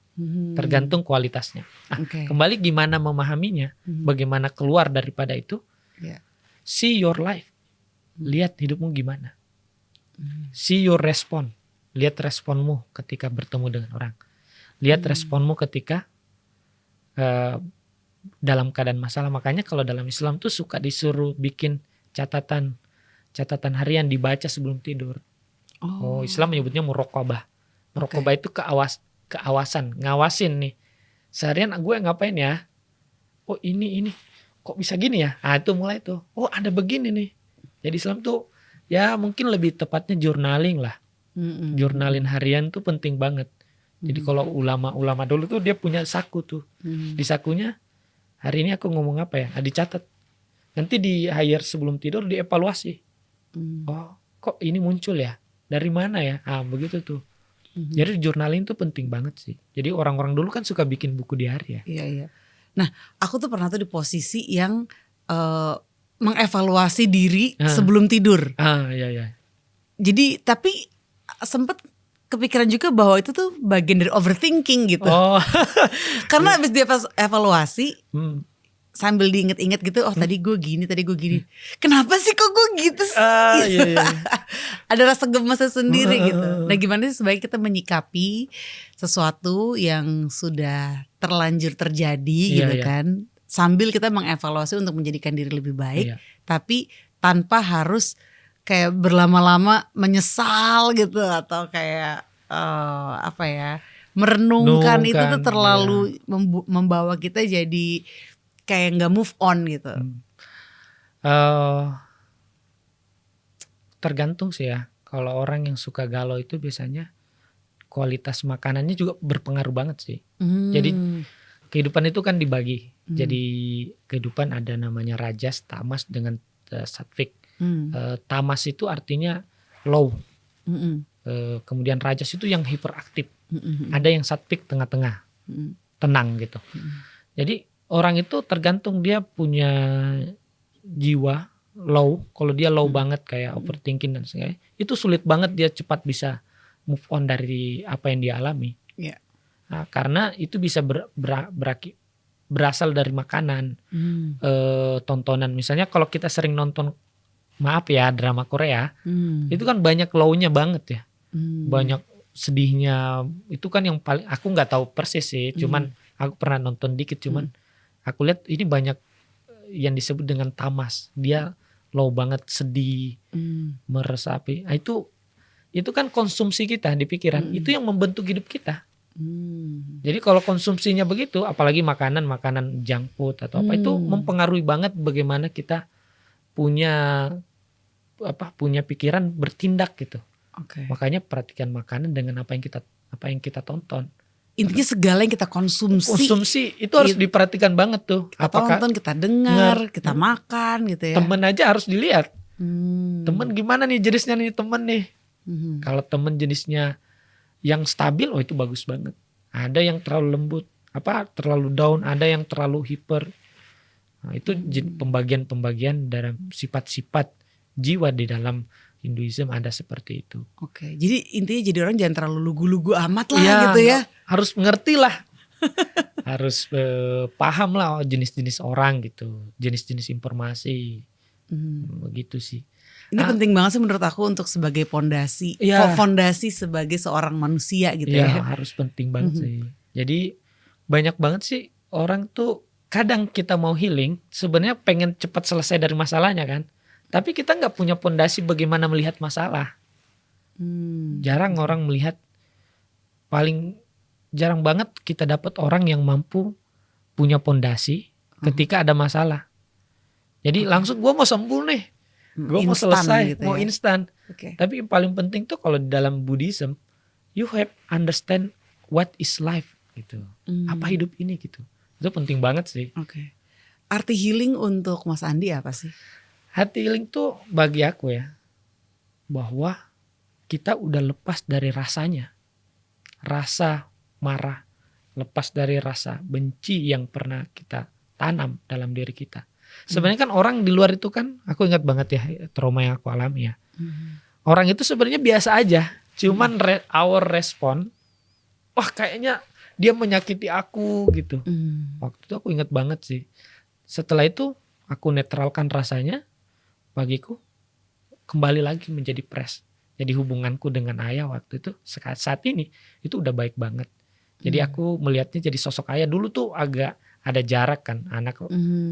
Tergantung kualitasnya. Kembali gimana memahaminya, bagaimana keluar daripada itu. See your life. Lihat hidupmu gimana. See your respon. Lihat responmu ketika bertemu dengan orang. Lihat responmu ketika dalam keadaan masalah. Makanya kalau dalam Islam tuh suka disuruh bikin catatan harian dibaca sebelum tidur. Oh, Islam menyebutnya muraqabah. Muraqabah itu keawasan, ngawasin nih. Seharian gue ngapain ya? Oh ini kok bisa gini ya? Ah itu mulai tuh. Oh ada begini nih. Jadi Islam tuh ya mungkin lebih tepatnya journaling lah. Journaling harian tuh penting banget. Jadi kalau ulama-ulama dulu tuh dia punya saku tuh. Di sakunya hari ini aku ngomong apa ya? Dicatat. Nanti di akhir sebelum tidur dievaluasi. Oh kok ini muncul ya? Dari mana ya? Ah begitu tuh. Jadi journaling tuh penting banget sih. Jadi orang-orang dulu kan suka bikin buku diari ya. Iya. Nah aku tuh pernah tuh di posisi yang mengevaluasi diri sebelum tidur. Iya. Jadi tapi sempet kepikiran juga bahwa itu tuh bagian dari overthinking gitu. Oh. Karena abis dia evaluasi sambil diinget-inget gitu, tadi gue gini. Kenapa sih kok gue gitu sih? Iya. Ada rasa gemasnya sendiri gitu. Nah gimana sih sebaiknya kita menyikapi sesuatu yang sudah terlanjur terjadi gitu kan. Sambil kita mengevaluasi untuk menjadikan diri lebih baik. Tapi tanpa harus kayak berlama-lama menyesal gitu. Atau kayak merenungkan itu tuh terlalu membawa kita jadi kayak gak move on gitu. Tergantung sih ya. Kalau orang yang suka galau itu biasanya kualitas makanannya juga berpengaruh banget sih. Jadi kehidupan itu kan dibagi. Jadi kehidupan ada namanya rajas, tamas dengan satvik. Tamas itu artinya low. Kemudian rajas itu yang hiperaktif. Ada yang satvik tengah-tengah. Tenang gitu. Jadi orang itu tergantung dia punya jiwa low. Kalau dia low banget kayak overthinking dan sebagainya, itu sulit banget dia cepat bisa move on dari apa yang dia alami. Nah, karena itu bisa berasal dari makanan, tontonan. Misalnya kalau kita sering nonton, maaf ya, drama Korea, itu kan banyak low-nya banget ya, banyak sedihnya. Itu kan yang paling, aku nggak tahu persis sih, cuman aku pernah nonton dikit, cuman aku lihat ini banyak yang disebut dengan tamas. Dia low banget, sedih, meresapi. Nah, itu kan konsumsi kita di pikiran. Itu yang membentuk hidup kita. Jadi kalau konsumsinya begitu, apalagi makanan junk food atau apa, itu mempengaruhi banget bagaimana kita punya pikiran bertindak gitu. Makanya perhatikan makanan dengan apa yang kita tonton. Intinya segala yang kita konsumsi itu harus diperhatikan banget tuh. Kita tonton, kita dengar, kita makan gitu ya. Temen aja harus dilihat. Temen gimana nih jenisnya nih temen nih. Kalau temen jenisnya yang stabil, itu bagus banget. Ada yang terlalu lembut, terlalu down, ada yang terlalu hiper. Nah, itu pembagian dalam sifat-sifat jiwa di dalam Hinduism ada seperti itu. Jadi intinya jadi orang jangan terlalu lugu-lugu amat lah gitu ya. Harus mengerti lah. Harus paham lah jenis-jenis orang gitu. Jenis-jenis informasi. Begitu sih. Ini penting banget sih menurut aku untuk sebagai pondasi. Fondasi sebagai seorang manusia gitu ya. Harus penting banget sih. Jadi banyak banget sih orang tuh kadang kita mau healing sebenarnya pengen cepat selesai dari masalahnya kan. Tapi kita gak punya pondasi bagaimana melihat masalah. Jarang orang melihat, paling jarang banget kita dapat orang yang mampu punya pondasi ketika ada masalah. Jadi langsung gue mau sembuh nih, gue mau selesai, gitu mau instan. Tapi yang paling penting tuh kalau di dalam Buddhism, you have understand what is life gitu. Apa hidup ini gitu. Itu penting banget sih. Arti healing untuk Mas Andi apa sih? Arti healing tuh bagi aku ya, bahwa kita udah lepas dari rasanya. Rasa marah, lepas dari rasa benci yang pernah kita tanam dalam diri kita. Sebenarnya kan orang di luar itu kan, aku ingat banget ya trauma yang aku alami ya. Orang itu sebenarnya biasa aja, cuman our respon, wah kayaknya dia menyakiti aku gitu. Waktu itu aku ingat banget sih. Setelah itu aku netralkan rasanya, bagiku kembali lagi menjadi fresh. Jadi hubunganku dengan ayah waktu itu saat ini itu udah baik banget. Jadi aku melihatnya jadi sosok ayah. Dulu tuh agak ada jarak kan anak,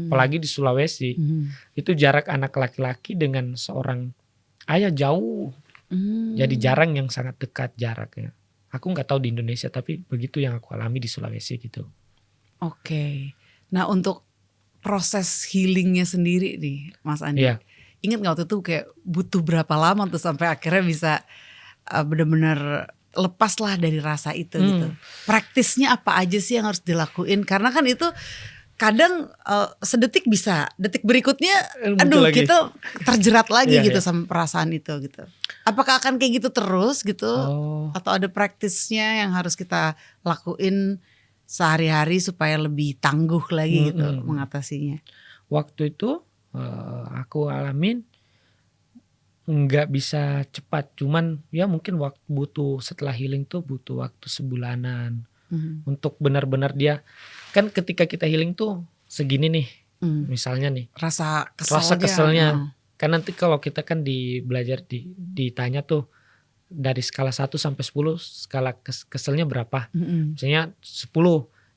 apalagi di Sulawesi. Itu jarak anak laki-laki dengan seorang ayah jauh. Jadi jarang yang sangat dekat jaraknya. Aku nggak tahu di Indonesia, tapi begitu yang aku alami di Sulawesi gitu. Oke. Nah untuk proses healingnya sendiri nih Mas Andi. Iya. Ingat gak waktu itu kayak butuh berapa lama tuh sampai akhirnya bisa benar-benar lepas lah dari rasa itu gitu. Praktisnya apa aja sih yang harus dilakuin? Karena kan itu kadang sedetik bisa, detik berikutnya aduh lagi. kita terjerat lagi Iya, gitu iya. sama perasaan itu gitu. Apakah akan kayak gitu terus gitu? Atau ada praktisnya yang harus kita lakuin sehari-hari supaya lebih tangguh lagi gitu mengatasinya? Waktu itu aku alamin nggak bisa cepat, cuman ya mungkin waktu butuh setelah healing tuh butuh waktu sebulanan untuk benar-benar dia kan ketika kita healing tuh segini nih, misalnya nih Rasa rasa keselnya. Kan nanti kalau kita kan belajar ditanya tuh dari skala 1 sampai 10 skala keselnya berapa? Misalnya 10.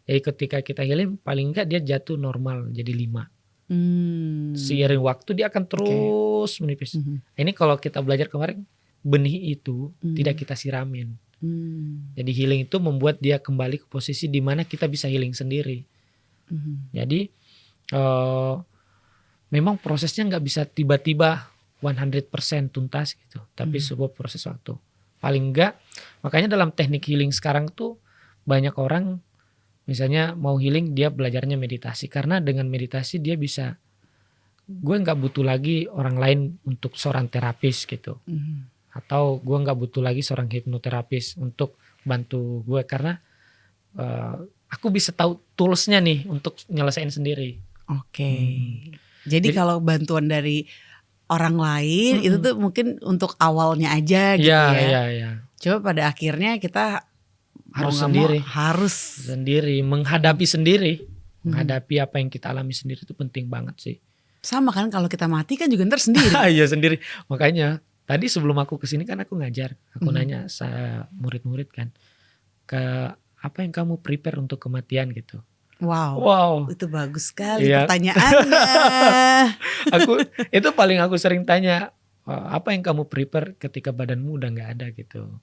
Jadi ketika kita healing paling enggak dia jatuh normal jadi 5. Seiring waktu dia akan terus menipis. Ini kalau kita belajar kemarin benih itu tidak kita siramin. Jadi healing itu membuat dia kembali ke posisi di mana kita bisa healing sendiri. Jadi memang prosesnya nggak bisa tiba-tiba 100% tuntas gitu. Tapi sebuah proses waktu. Paling enggak, makanya dalam teknik healing sekarang tuh banyak orang misalnya mau healing dia belajarnya meditasi. Karena dengan meditasi dia bisa, gue nggak butuh lagi orang lain untuk seorang terapis gitu. Atau gue nggak butuh lagi seorang hipnoterapis untuk bantu gue. Karena aku bisa tahu toolsnya nih untuk nyelesain sendiri. Oke. Jadi kalau bantuan dari orang lain itu tuh mungkin untuk awalnya aja gitu ya. Iya. Coba pada akhirnya kita Harus mau sendiri. Harus sendiri, menghadapi sendiri. Menghadapi apa yang kita alami sendiri itu penting banget sih. sama kan kalau kita mati kan juga ntar sendiri. Iya sendiri. Makanya tadi sebelum aku kesini kan aku ngajar. Aku nanya murid-murid kan. Apa yang kamu prepare untuk kematian gitu. Wow. Itu bagus sekali Iya. pertanyaannya. Itu paling aku sering tanya. Apa yang kamu prepare ketika badanmu udah gak ada gitu.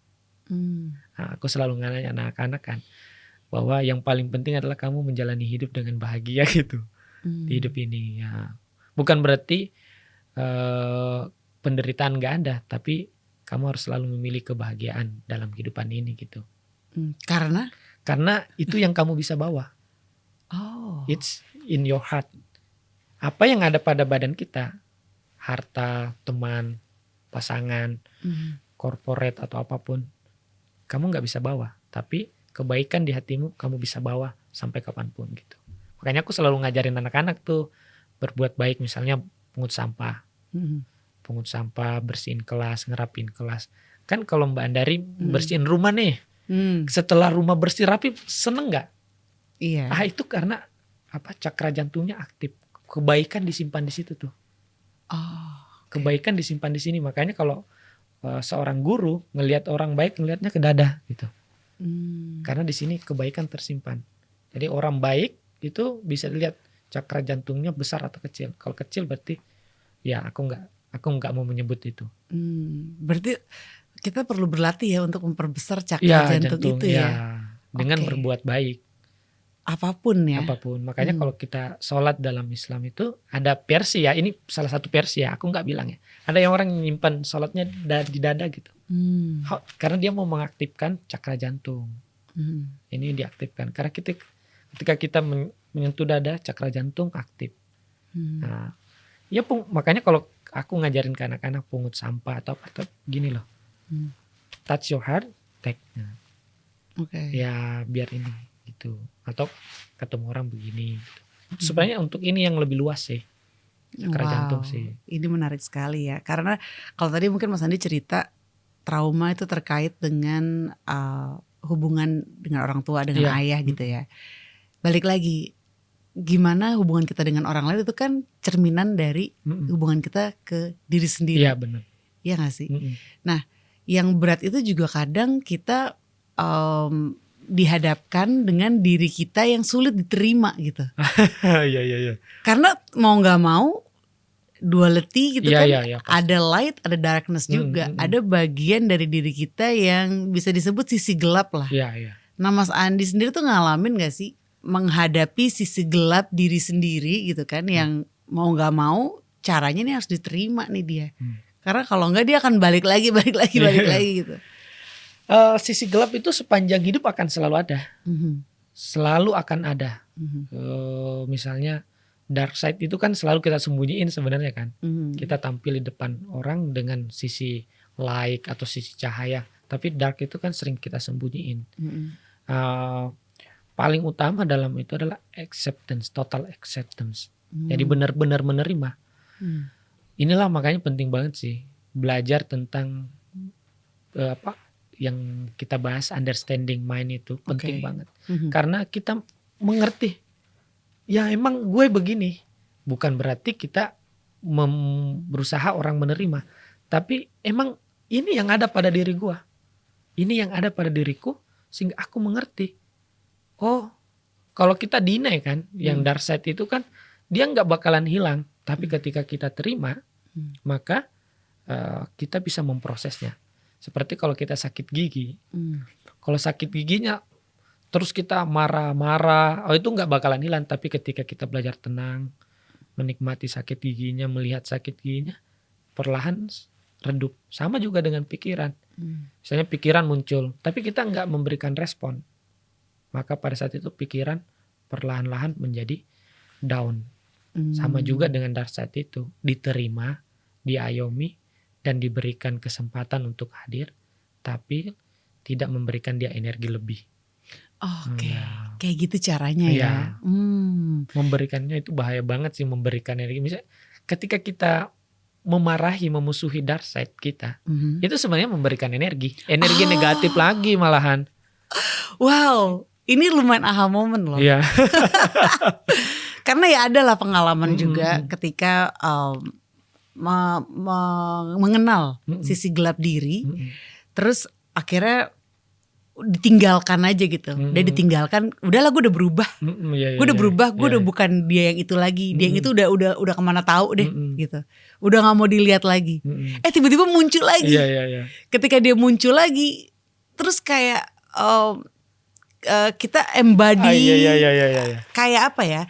Nah, aku selalu nanya anak-anak kan. Bahwa yang paling penting adalah kamu menjalani hidup dengan bahagia gitu. Di hidup ini ya. Bukan berarti penderitaan gak ada. Tapi kamu harus selalu memilih kebahagiaan dalam kehidupan ini gitu. Karena itu yang kamu bisa bawa. It's in your heart. Apa yang ada pada badan kita, harta, teman, pasangan, corporate atau apapun, kamu gak bisa bawa. Tapi kebaikan di hatimu kamu bisa bawa sampai kapanpun gitu. Makanya aku selalu ngajarin anak-anak tuh berbuat baik, misalnya pungut sampah. Pungut sampah, bersihin kelas, ngerapin kelas. Kan kalau Mbak Andari bersihin rumah nih, setelah rumah bersih rapi, seneng gak? Iya. Itu karena cakra jantungnya aktif. Kebaikan disimpan di situ tuh. Kebaikan disimpan di sini. Makanya kalau seorang guru ngelihat orang baik, ngelihatnya ke dada gitu. Karena di sini kebaikan tersimpan. Jadi orang baik itu bisa dilihat cakra jantungnya besar atau kecil. Kalau kecil berarti ya aku nggak mau menyebut itu. Berarti kita perlu berlatih ya untuk memperbesar cakra jantung itu ya. Dengan berbuat baik. Apapun ya. Makanya kalau kita sholat dalam Islam itu ada versi ya. Ini salah satu versi ya. Aku nggak bilang ya. Ada yang orang nyimpan sholatnya di dada gitu. Karena dia mau mengaktifkan cakra jantung. Ini diaktifkan. Karena ketika kita menyentuh dada, cakra jantung aktif. Nah, ya makanya kalau aku ngajarin ke anak-anak pungut sampah atau apa, gini loh. Touch your heart, take. Ya biar ini gitu. Atau ketemu orang begini gitu. Sebenarnya untuk ini yang lebih luas sih. Cakra jantung sih. Ini menarik sekali ya. Karena kalau tadi mungkin Mas Andi cerita trauma itu terkait dengan hubungan dengan orang tua, dengan ayah gitu ya. Balik lagi, gimana hubungan kita dengan orang lain itu kan cerminan dari hubungan kita ke diri sendiri. Iya benar. Iya gak sih? Nah yang berat itu juga kadang kita dihadapkan dengan diri kita yang sulit diterima gitu. Iya. Karena mau gak mau duality gitu Iya, kan. iya, iya, pasti. Ada light, ada darkness juga. Ada bagian dari diri kita yang bisa disebut sisi gelap lah. Iya, iya. Nah Mas Andi sendiri tuh ngalamin gak sih menghadapi sisi gelap diri sendiri gitu kan, yang mau gak mau caranya nih harus diterima nih dia. Karena kalau enggak dia akan balik lagi gitu. Sisi gelap itu sepanjang hidup akan selalu ada. Selalu akan ada. Misalnya dark side itu kan selalu kita sembunyiin sebenarnya kan. Kita tampil di depan orang dengan sisi light atau sisi cahaya. Tapi dark itu kan sering kita sembunyiin. Paling utama dalam itu adalah acceptance, total acceptance. Jadi benar-benar menerima. Inilah makanya penting banget sih belajar tentang apa yang kita bahas, understanding mind itu penting banget. Karena kita mengerti, ya emang gue begini. Bukan berarti kita berusaha orang menerima, tapi emang ini yang ada pada diri gue, ini yang ada pada diriku, sehingga aku mengerti. Oh, kalau kita deny kan, yang dark side itu kan dia nggak bakalan hilang, tapi ketika kita terima, maka kita bisa memprosesnya. Seperti kalau kita sakit gigi, kalau sakit giginya terus kita marah-marah, itu nggak bakalan hilang. Tapi ketika kita belajar tenang, menikmati sakit giginya, melihat sakit giginya, perlahan redup. Sama juga dengan pikiran. Misalnya pikiran muncul, tapi kita nggak memberikan respon, maka pada saat itu pikiran perlahan-lahan menjadi down. Sama juga dengan dark side itu, diterima, diayomi, dan diberikan kesempatan untuk hadir, tapi tidak memberikan dia energi lebih. Oke, kayak gitu caranya ya. Memberikannya itu bahaya banget sih, memberikan energi. Misalnya ketika kita memarahi, memusuhi dark side kita, itu sebenarnya memberikan energi negatif lagi malahan. Wow, ini lumayan aha moment loh. Iya. Karena ya ada lah pengalaman juga ketika mengenal sisi gelap diri, terus akhirnya ditinggalkan aja gitu. Udah ditinggalkan, udahlah gue udah berubah. Gue udah berubah, gue udah bukan dia yang itu lagi. Dia yang itu udah kemana tahu deh gitu. Udah gak mau dilihat lagi. Tiba-tiba muncul lagi. Ketika dia muncul lagi, terus kayak kita embody. Kayak apa ya?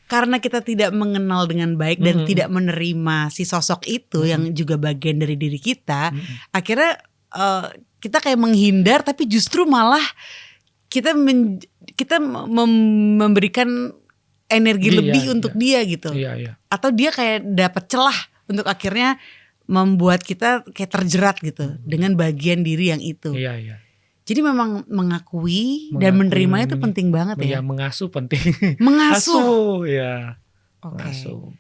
Karena kita tidak mengenal dengan baik dan tidak menerima si sosok itu yang juga bagian dari diri kita, akhirnya kita kayak menghindar, tapi justru malah kita memberikan energi lebih untuk dia gitu. Atau dia kayak dapat celah untuk akhirnya membuat kita kayak terjerat gitu dengan bagian diri yang itu. Jadi memang mengakui dan menerima itu penting banget ya. Mengasuh penting. Mengasuh. Mengasuh.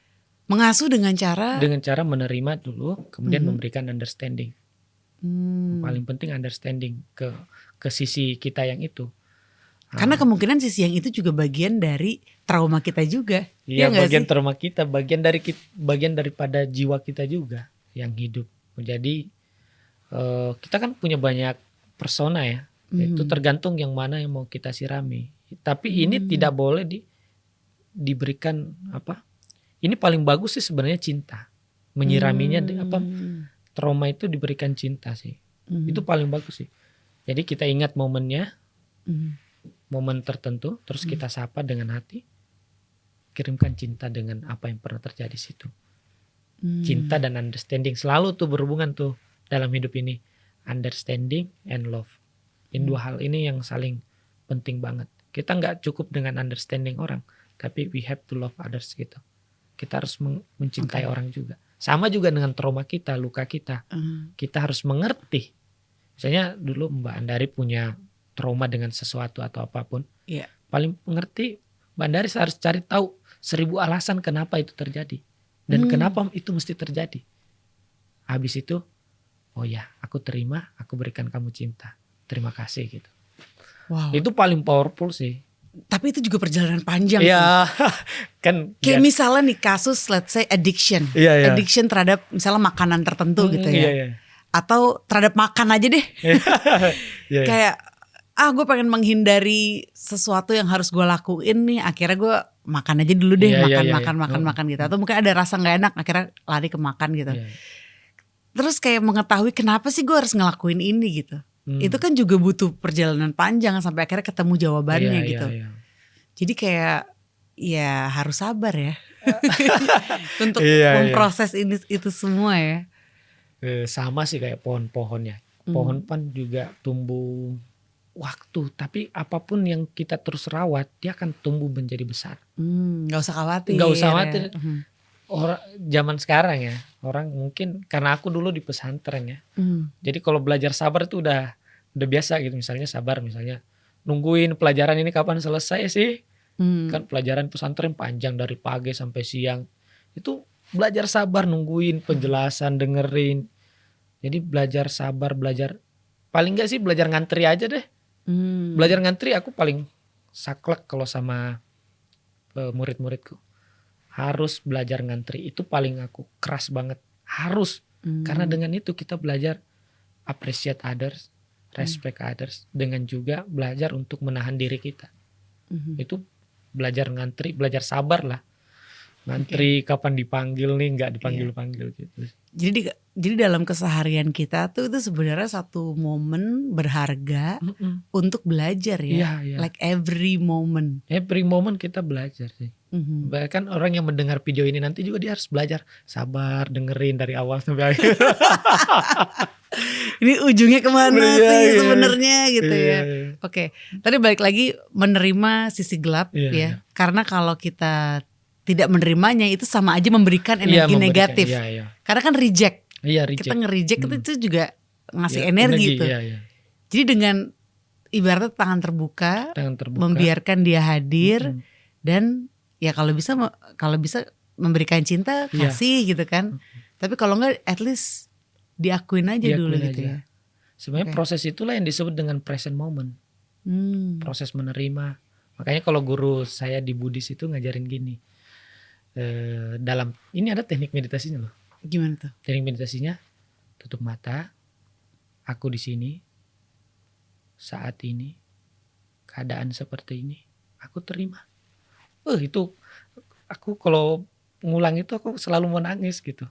Mengasuh dengan cara menerima dulu, kemudian memberikan understanding. Paling penting understanding ke sisi kita yang itu. Karena kemungkinan sisi yang itu juga bagian dari trauma kita juga. Iya, bagian trauma kita, bagian daripada jiwa kita juga yang hidup. Jadi kita kan punya banyak persona ya. Itu tergantung yang mana yang mau kita sirami. Tapi ini tidak boleh diberikan apa? Ini paling bagus sih sebenarnya cinta. Menyiraminya trauma itu diberikan cinta sih. Itu paling bagus sih. Jadi kita ingat momennya, momen tertentu, terus kita sapa dengan hati, kirimkan cinta dengan apa yang pernah terjadi situ. Cinta dan understanding selalu tuh berhubungan tuh dalam hidup ini. Understanding and love. Ini dua hal ini yang saling penting banget. Kita nggak cukup dengan understanding orang, tapi we have to love others gitu. Kita harus mencintai orang juga. Sama juga dengan trauma kita, luka kita. Kita harus mengerti. Misalnya dulu Mbak Andari punya trauma dengan sesuatu atau apapun. Paling mengerti Mbak Andari harus cari tahu 1000 alasan kenapa itu terjadi. Dan kenapa itu mesti terjadi. Habis itu, oh ya, aku terima, aku berikan kamu cinta. Terima kasih gitu. Wow. Itu paling powerful sih. Tapi itu juga perjalanan panjang sih. Kan kayak misalnya nih kasus let's say addiction. Addiction terhadap misalnya makanan tertentu gitu ya. Atau terhadap makan aja deh. Kayak gue pengen menghindari sesuatu yang harus gue lakuin nih. Akhirnya gue makan aja dulu deh, Iya, makan gitu. Atau mungkin ada rasa nggak enak, akhirnya lari ke makan gitu. Iya. Terus kayak mengetahui kenapa sih gue harus ngelakuin ini gitu. Itu kan juga butuh perjalanan panjang sampai akhirnya ketemu jawabannya Iya, gitu. iya. Jadi kayak ya harus sabar ya untuk Iya. memproses ini itu semua ya. Sama sih kayak pohon-pohonnya. Pohon kan juga tumbuh waktu, tapi apapun yang kita terus rawat, dia akan tumbuh menjadi besar. Gak usah khawatir. Gak usah khawatir. Ya. Orang zaman sekarang ya, orang mungkin karena aku dulu di pesantren ya. Jadi kalau belajar sabar itu udah biasa gitu. Misalnya sabar, misalnya nungguin pelajaran ini kapan selesai sih. Kan pelajaran pesantren panjang dari pagi sampai siang. Itu belajar sabar, nungguin penjelasan, dengerin. Jadi belajar sabar, belajar paling enggak sih belajar ngantri aja deh. Belajar ngantri aku paling saklek kalau sama murid-muridku. Harus belajar ngantri, itu paling aku keras banget. Harus. Karena dengan itu kita belajar appreciate others, respect others, dengan juga belajar untuk menahan diri kita. Itu belajar ngantri, belajar sabar lah. Ngantri kapan dipanggil nih, nggak dipanggil-panggil gitu. Jadi dalam keseharian kita tuh itu sebenarnya satu momen berharga untuk belajar ya. Iya. Like every moment. Every moment kita belajar sih. Bahkan orang yang mendengar video ini nanti juga dia harus belajar sabar, dengerin dari awal sampai akhir. Ini ujungnya kemana sih sebenarnya gitu ya. Iya. Oke, tadi balik lagi menerima sisi gelap ya. Karena kalau kita tidak menerimanya itu sama aja memberikan energi negatif. Iya. Karena kan reject. Iya, reject. Kita nge-reject itu juga ngasih energi tuh. Iya. Jadi dengan ibaratnya tangan terbuka, membiarkan dia hadir dan ya kalau bisa memberikan cinta kasih gitu kan. Tapi kalau enggak at least diakuin aja dulu gitu ya. Sebenarnya proses itulah yang disebut dengan present moment. Proses menerima. Makanya kalau guru saya di Buddhis itu ngajarin gini. Dalam ini ada teknik meditasinya loh. Gimana tuh? Teknik meditasinya tutup mata. Aku di sini saat ini keadaan seperti ini aku terima. Itu aku kalau ngulang itu aku selalu mau nangis gitu.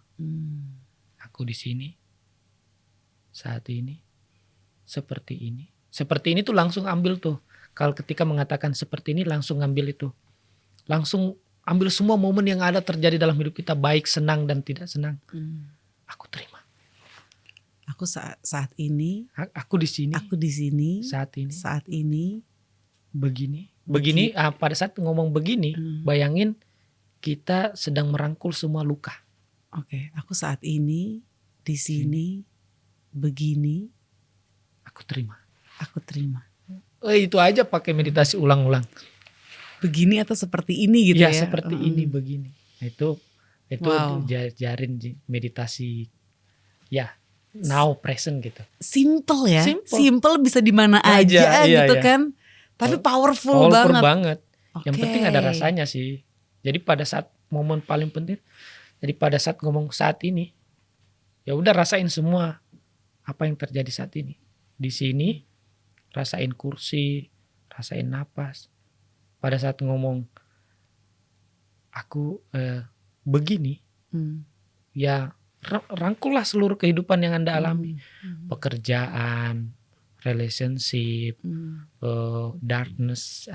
Aku di sini saat ini seperti ini. Seperti ini tuh langsung ambil tuh. Kalau ketika mengatakan seperti ini langsung ambil itu. Langsung ambil semua momen yang ada terjadi dalam hidup kita, baik senang dan tidak senang. Aku terima. Aku saat ini. Aku di sini. Aku di sini. Saat ini. Saat ini. Begini. Pada saat ngomong begini, bayangin kita sedang merangkul semua luka. Oke, aku saat ini di sini begini. Aku terima. Aku terima. Itu aja pakai meditasi ulang-ulang. Begini atau seperti ini gitu ya? Ya seperti ini begini. Itu diajarin meditasi. Ya. Now present gitu. Simple ya. Simple bisa di mana aja gitu kan. Tapi powerful banget. Yang penting ada rasanya sih. Jadi pada saat momen paling penting, jadi pada saat ngomong saat ini, ya udah rasain semua apa yang terjadi saat ini. Di sini rasain kursi, rasain napas. Pada saat ngomong aku begini, ya rangkullah seluruh kehidupan yang Anda alami. Pekerjaan, relationship, darkness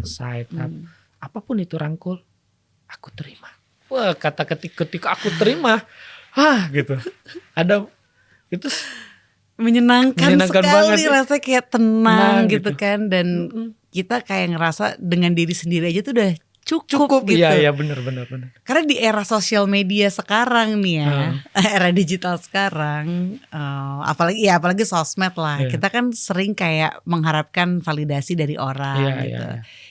side, apapun itu rangkul, aku terima. Wah, kata ketika aku terima, gitu. Ada itu menyenangkan sekali banget. Rasanya kayak tenang gitu kan. Dan kita kayak ngerasa dengan diri sendiri aja tuh udah cukup gitu. Iya benar. Karena di era sosial media sekarang nih ya, era digital sekarang, apalagi sosmed lah. Kita kan sering kayak mengharapkan validasi dari orang gitu.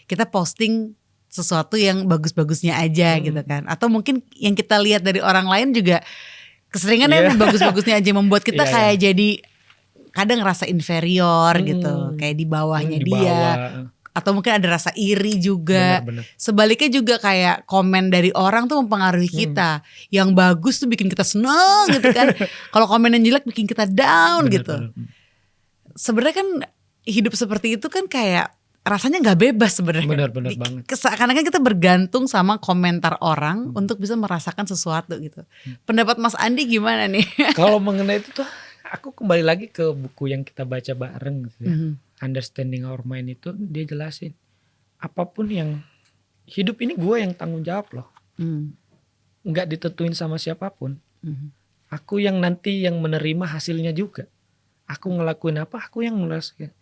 Kita posting sesuatu yang bagus-bagusnya aja gitu kan. Atau mungkin yang kita lihat dari orang lain juga keseringan yang bagus-bagusnya aja membuat kita kayak jadi kadang ngerasa inferior gitu, kayak di bawahnya dia. Atau mungkin ada rasa iri juga. Benar. Sebaliknya juga kayak komen dari orang tuh mempengaruhi kita. Yang bagus tuh bikin kita seneng gitu kan. Kalau komen yang jelek bikin kita down gitu. Sebenarnya kan hidup seperti itu kan kayak rasanya nggak bebas sebenarnya. Benar-benar banget. Seakan-akan kita bergantung sama komentar orang untuk bisa merasakan sesuatu gitu. Pendapat Mas Andi gimana nih? Kalau mengenai itu tuh, aku kembali lagi ke buku yang kita baca bareng gitu ya. Understanding Our Mind itu dia jelasin apapun yang hidup ini gue yang tanggung jawab loh. Nggak ditentuin sama siapapun. Aku yang nanti yang menerima hasilnya juga. Aku ngelakuin apa, aku yang merasakan.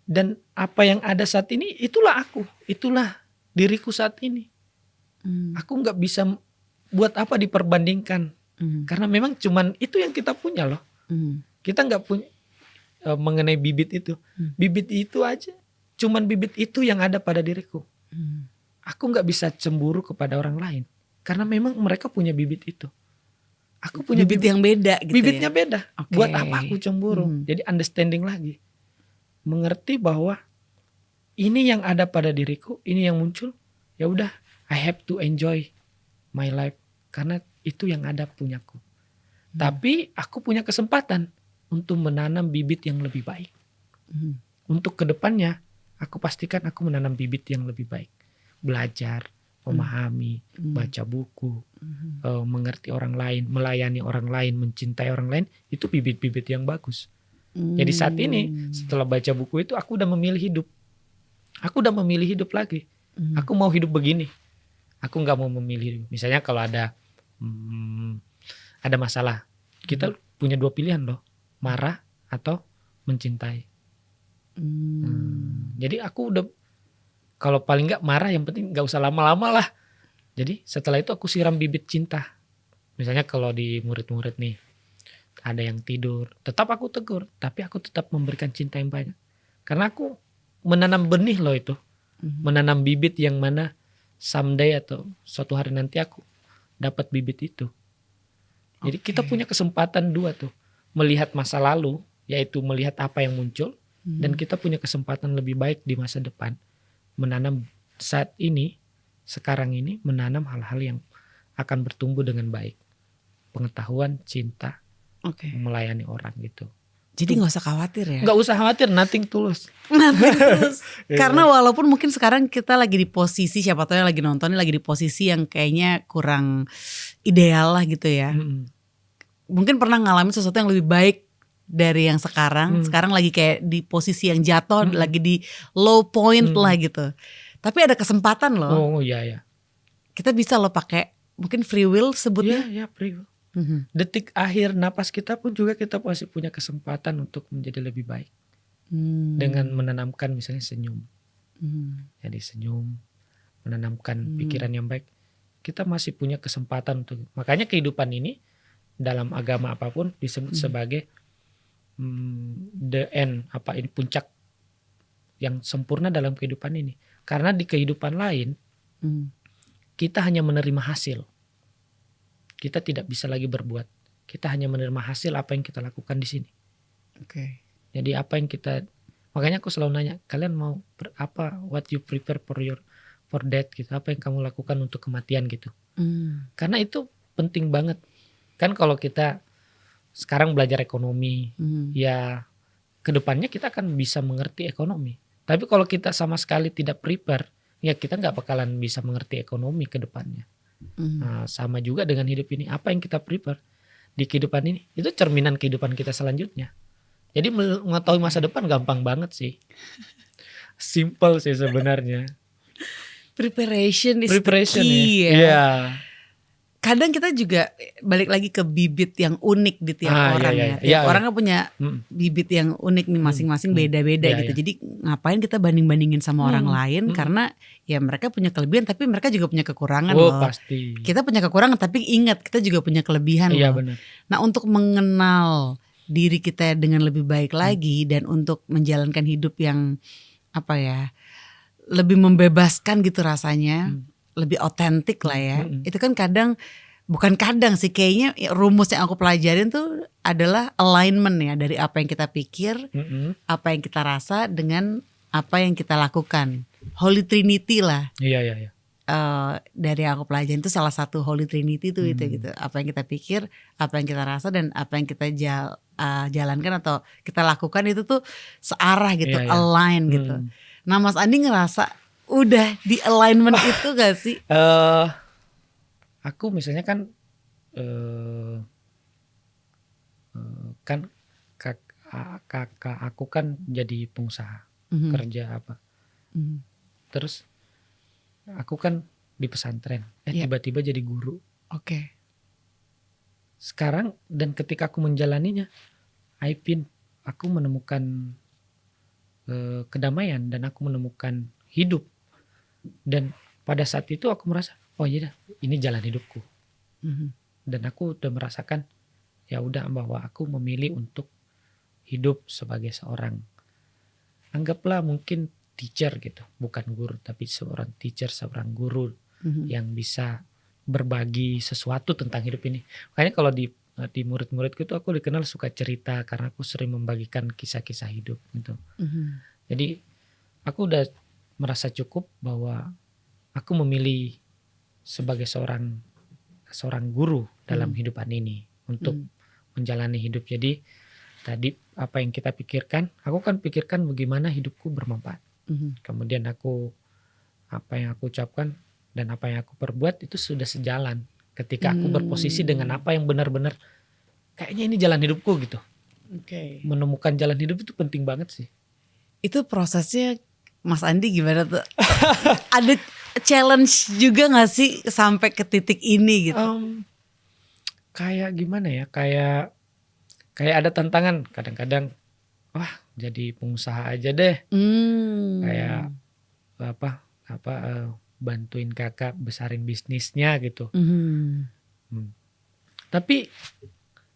Dan apa yang ada saat ini, itulah aku. Itulah diriku saat ini. Aku nggak bisa buat apa diperbandingkan. Karena memang cuman itu yang kita punya loh. Kita nggak punya mengenai bibit itu. Bibit itu aja. Cuman bibit itu yang ada pada diriku. Aku nggak bisa cemburu kepada orang lain. Karena memang mereka punya bibit itu. Aku punya bibit yang beda gitu. Bibitnya ya? beda. Okay. Buat apa aku cemburu? Jadi understanding lagi. Mengerti bahwa ini yang ada pada diriku, ini yang muncul. Ya udah, I have to enjoy my life karena itu yang ada punyaku. Tapi aku punya kesempatan untuk menanam bibit yang lebih baik. Untuk kedepannya, aku pastikan aku menanam bibit yang lebih baik. Belajar, memahami, baca buku, mengerti orang lain, melayani orang lain, mencintai orang lain, itu bibit-bibit yang bagus. Jadi saat ini setelah baca buku itu aku udah memilih hidup. Aku udah memilih hidup lagi. Aku mau hidup begini. Aku nggak mau memilih. Misalnya kalau ada masalah, kita punya dua pilihan loh, marah atau mencintai. Jadi aku udah kalau paling nggak marah, yang penting nggak usah lama-lama lah. Jadi setelah itu aku siram bibit cinta. Misalnya kalau di murid-murid nih, ada yang tidur, tetap aku tegur, tapi aku tetap memberikan cinta yang banyak. Karena aku menanam benih loh itu. Menanam bibit yang mana someday atau suatu hari nanti aku dapat bibit itu. Jadi kita punya kesempatan dua tuh. Melihat masa lalu, yaitu melihat apa yang muncul. Dan kita punya kesempatan lebih baik di masa depan. Menanam saat ini, sekarang ini, menanam hal-hal yang akan bertumbuh dengan baik. Pengetahuan, cinta, melayani orang gitu. Jadi gak usah khawatir ya? Gak usah khawatir, nothing tulus. Nothing tulus. Karena walaupun mungkin sekarang kita lagi di posisi, siapa tahu yang lagi nonton ini lagi di posisi yang kayaknya kurang ideal lah gitu ya. Mungkin pernah ngalamin sesuatu yang lebih baik dari yang sekarang. Sekarang lagi kayak di posisi yang jatuh, lagi di low point lah gitu. Tapi ada kesempatan loh. Oh iya. Kita bisa loh pakai mungkin free will sebutnya. Iya free will. Detik akhir napas kita pun juga kita masih punya kesempatan untuk menjadi lebih baik. Dengan menanamkan misalnya senyum. Jadi senyum, menanamkan pikiran yang baik. Kita masih punya kesempatan untuk. Makanya kehidupan ini dalam agama apapun disebut sebagai the end, ini puncak yang sempurna dalam kehidupan ini. Karena di kehidupan lain kita hanya menerima hasil. Kita tidak bisa lagi berbuat. Kita hanya menerima hasil apa yang kita lakukan di sini. Jadi apa yang kita, makanya aku selalu nanya, kalian mau apa? What you prepare for death gitu? Apa yang kamu lakukan untuk kematian gitu? Karena itu penting banget. Kan kalau kita sekarang belajar ekonomi, ya kedepannya kita akan bisa mengerti ekonomi. Tapi kalau kita sama sekali tidak prepare, ya kita nggak bakalan bisa mengerti ekonomi kedepannya. Nah, sama juga dengan hidup ini. Apa yang kita prepare di kehidupan ini, itu cerminan kehidupan kita selanjutnya. Jadi mengetahui masa depan gampang banget sih. Simple sih sebenarnya. Preparation is the Preparation key ya. ya. Kadang kita juga balik lagi ke bibit yang unik di tiap orang ya. Tiap orang kan punya bibit yang unik nih, masing-masing beda-beda gitu. Jadi ngapain kita banding-bandingin sama orang lain, karena ya mereka punya kelebihan tapi mereka juga punya kekurangan loh. Pasti. Kita punya kekurangan tapi ingat kita juga punya kelebihan loh. Benar. Nah, untuk mengenal diri kita dengan lebih baik lagi dan untuk menjalankan hidup yang lebih membebaskan gitu rasanya. Lebih otentik lah ya. Itu kan bukan kadang sih, kayaknya rumus yang aku pelajarin tuh adalah alignment ya, dari apa yang kita pikir, apa yang kita rasa dengan apa yang kita lakukan. Holy Trinity lah. Iya. Dari yang aku pelajarin itu salah satu Holy Trinity tuh itu gitu. Apa yang kita pikir, apa yang kita rasa, dan apa yang kita jalankan atau kita lakukan itu tuh searah gitu, align gitu. Nah Mas Andi ngerasa udah di alignment itu gak sih? Aku misalnya kan kan kakak aku kan jadi pengusaha, kerja apa. Terus aku kan di pesantren, tiba-tiba jadi guru. Oke. Sekarang dan ketika aku menjalaninya, aku menemukan kedamaian dan aku menemukan hidup. Dan pada saat itu aku merasa, oh iya ini jalan hidupku. Dan aku udah merasakan, ya udah bahwa aku memilih untuk hidup sebagai seorang, anggaplah mungkin teacher gitu, bukan guru tapi seorang teacher, seorang guru yang bisa berbagi sesuatu tentang hidup ini. Makanya kalau di murid-muridku itu aku dikenal suka cerita karena aku sering membagikan kisah-kisah hidup gitu. Jadi aku udah merasa cukup bahwa aku memilih sebagai seorang guru dalam hidupan ini untuk menjalani hidup. Jadi tadi apa yang kita pikirkan, aku kan pikirkan bagaimana hidupku bermanfaat. Kemudian apa yang aku ucapkan dan apa yang aku perbuat itu sudah sejalan. Ketika aku berposisi dengan apa yang benar-benar kayaknya ini jalan hidupku gitu. Menemukan jalan hidup itu penting banget sih. Itu prosesnya Mas Andi gimana tuh? Ada challenge juga gak sih sampai ke titik ini gitu? Kayak gimana ya? Kayak ada tantangan kadang-kadang. Wah, jadi pengusaha aja deh. Kayak bantuin kakak besarin bisnisnya gitu. Tapi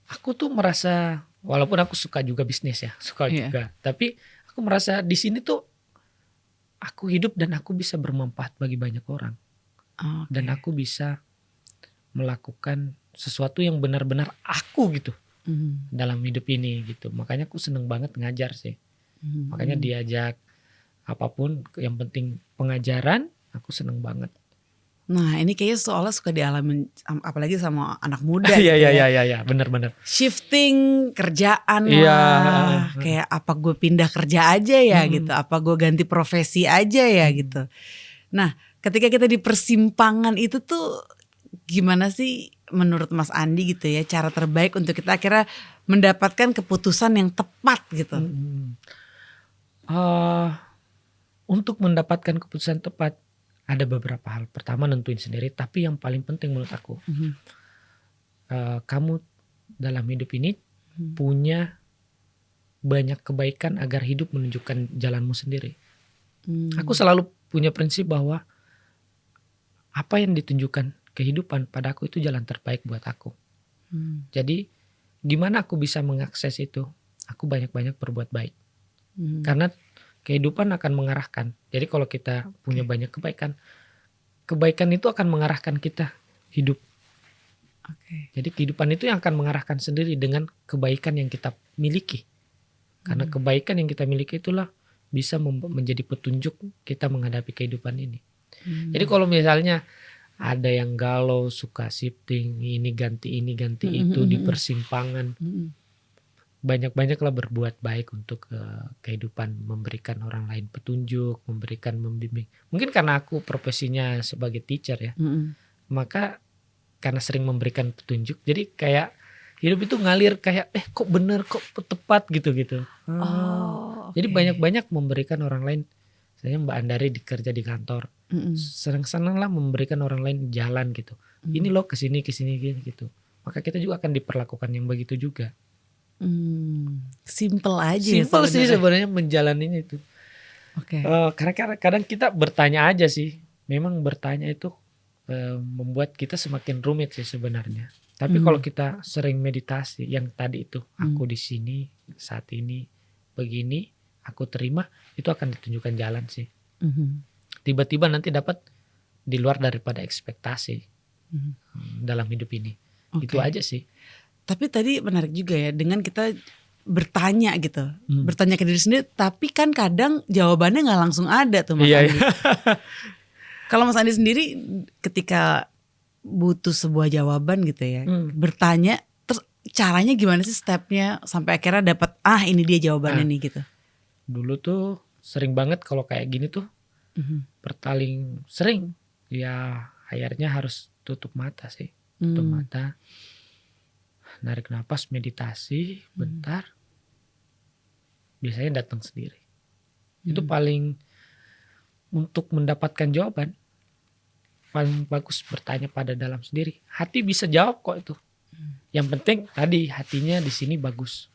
aku tuh merasa, walaupun aku suka juga bisnis ya, juga. Tapi aku merasa di sini tuh aku hidup dan aku bisa bermanfaat bagi banyak orang. Dan aku bisa melakukan sesuatu yang benar-benar aku gitu. Dalam hidup ini gitu. Makanya aku seneng banget ngajar sih. Makanya diajak apapun, yang penting pengajaran, aku seneng banget. Nah ini kayaknya soalnya suka dialamin apalagi sama anak muda gitu Iya, bener. Shifting kerjaan lah, kayak apa gue pindah kerja aja ya gitu, apa gue ganti profesi aja ya gitu. Nah ketika kita di persimpangan itu tuh gimana sih menurut Mas Andi gitu ya, cara terbaik untuk kita akhirnya mendapatkan keputusan yang tepat gitu? Untuk mendapatkan keputusan tepat ada beberapa hal. Pertama nentuin sendiri, tapi yang paling penting menurut aku, kamu dalam hidup ini punya banyak kebaikan agar hidup menunjukkan jalanmu sendiri. Aku selalu punya prinsip bahwa apa yang ditunjukkan kehidupan pada aku itu jalan terbaik buat aku. Jadi gimana aku bisa mengakses itu? Aku banyak-banyak berbuat baik. Karena kehidupan akan mengarahkan. Jadi kalau kita punya banyak kebaikan itu akan mengarahkan kita hidup. Jadi kehidupan itu yang akan mengarahkan sendiri dengan kebaikan yang kita miliki. Karena kebaikan yang kita miliki itulah bisa menjadi petunjuk kita menghadapi kehidupan ini. Jadi kalau misalnya ada yang galau, suka shifting, ini ganti itu di persimpangan, banyak-banyaklah berbuat baik untuk kehidupan, memberikan orang lain petunjuk, memberikan membimbing. Mungkin karena aku profesinya sebagai teacher ya, maka karena sering memberikan petunjuk, jadi kayak hidup itu ngalir kayak kok bener, kok tepat gitu. Jadi banyak-banyak memberikan orang lain. Saya Mbak Andari kerja di kantor, senang-senang lah memberikan orang lain jalan gitu. Ini loh kesini gitu. Maka kita juga akan diperlakukan yang begitu juga. Simple aja. Simple sih sebenarnya menjalaninya itu. Karena kadang kita bertanya aja sih. Memang bertanya itu membuat kita semakin rumit sih sebenarnya. Tapi kalau kita sering meditasi yang tadi itu, aku di sini saat ini begini, aku terima, itu akan ditunjukkan jalan sih. Tiba-tiba nanti dapat di luar daripada ekspektasi dalam hidup ini. Itu aja sih. Tapi tadi menarik juga ya, dengan kita bertanya gitu, bertanya ke diri sendiri, tapi kan kadang jawabannya nggak langsung ada tuh Mas Andi. Kalau Mas Andi sendiri ketika butuh sebuah jawaban gitu ya, bertanya, terus caranya gimana sih stepnya sampai akhirnya dapat ini dia jawabannya nih gitu? Dulu tuh sering banget kalau kayak gini tuh. Mhm. Paling sering ya akhirnya harus tutup mata sih. Tutup mata, narik nafas, meditasi bentar, biasanya datang sendiri. Itu paling untuk mendapatkan jawaban paling bagus bertanya pada dalam sendiri. Hati bisa jawab kok itu. Yang penting tadi hatinya di sini bagus.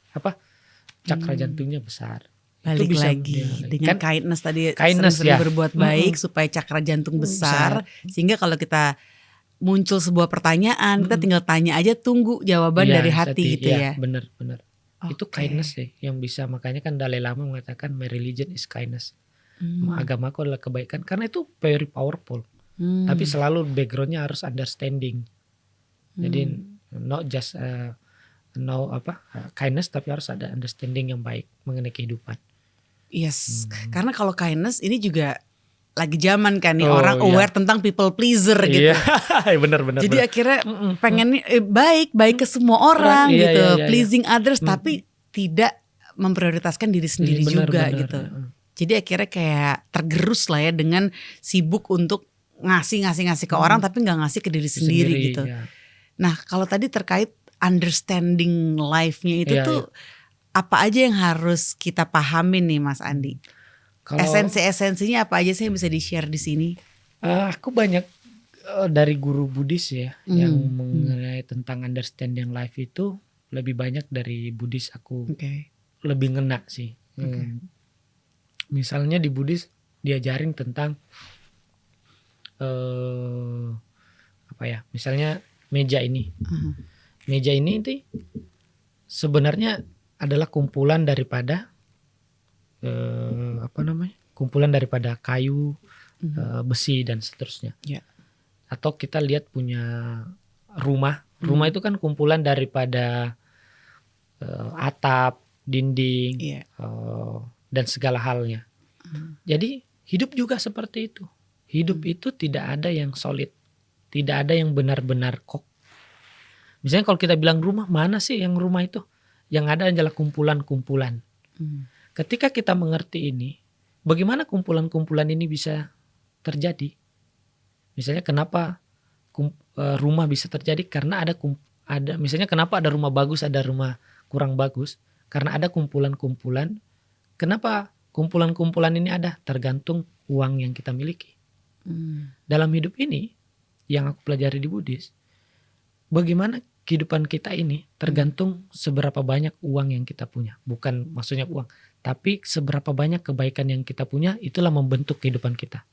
Cakra jantungnya besar. Itu Balik bisa lagi dengan kindness tadi, kindness sering-sering ya. berbuat baik supaya cakra jantung besar. Besar. Sehingga kalau kita muncul sebuah pertanyaan, kita tinggal tanya aja, tunggu jawaban Iya, dari hati gitu ya. Benar. Itu Oke. kindness sih yang bisa, makanya kan Dalai Lama mengatakan my religion is kindness. Agamaku adalah kebaikan, karena itu very powerful. Tapi selalu backgroundnya harus understanding. Jadi not just kindness, tapi harus ada understanding yang baik mengenai kehidupan. Yes, karena kalau kindness ini juga lagi zaman kan nih, Oh, orang iya. aware tentang people pleaser gitu. Iya, benar. Jadi akhirnya pengen baik ke semua orang Iya, gitu, iya. pleasing others, tapi tidak memprioritaskan diri sendiri Benar, juga benar, gitu. ya. Jadi akhirnya kayak tergerus lah ya dengan sibuk untuk ngasih ke orang, tapi nggak ngasih ke diri sendiri gitu. Ya. Nah kalau tadi terkait understanding life-nya itu Iya, tuh apa aja yang harus kita pahamin nih Mas Andi? Kalau Esensinya apa aja sih yang bisa di-share di sini? aku banyak dari guru Buddhis ya, yang mengenai tentang understanding life itu lebih banyak dari Buddhis aku lebih ngena sih. Misalnya di Buddhis diajarin tentang misalnya meja ini. Meja ini sebenarnya adalah kumpulan daripada kumpulan daripada kayu, besi dan seterusnya. Yeah. Atau kita lihat punya rumah. Rumah itu kan kumpulan daripada atap, dinding, dan segala halnya. Jadi hidup juga seperti itu. Hidup itu tidak ada yang solid, tidak ada yang benar-benar kok. Misalnya kalau kita bilang rumah, mana sih yang rumah itu? Yang ada adalah kumpulan-kumpulan. Ketika kita mengerti ini, bagaimana kumpulan-kumpulan ini bisa terjadi? Misalnya kenapa rumah bisa terjadi? Karena ada misalnya kenapa ada rumah bagus, ada rumah kurang bagus? Karena ada kumpulan-kumpulan. Kenapa kumpulan-kumpulan ini ada? Tergantung uang yang kita miliki. Dalam hidup ini, yang aku pelajari di Buddhis, bagaimana kehidupan kita ini tergantung seberapa banyak uang yang kita punya. Bukan maksudnya uang, tapi seberapa banyak kebaikan yang kita punya, itulah membentuk kehidupan kita.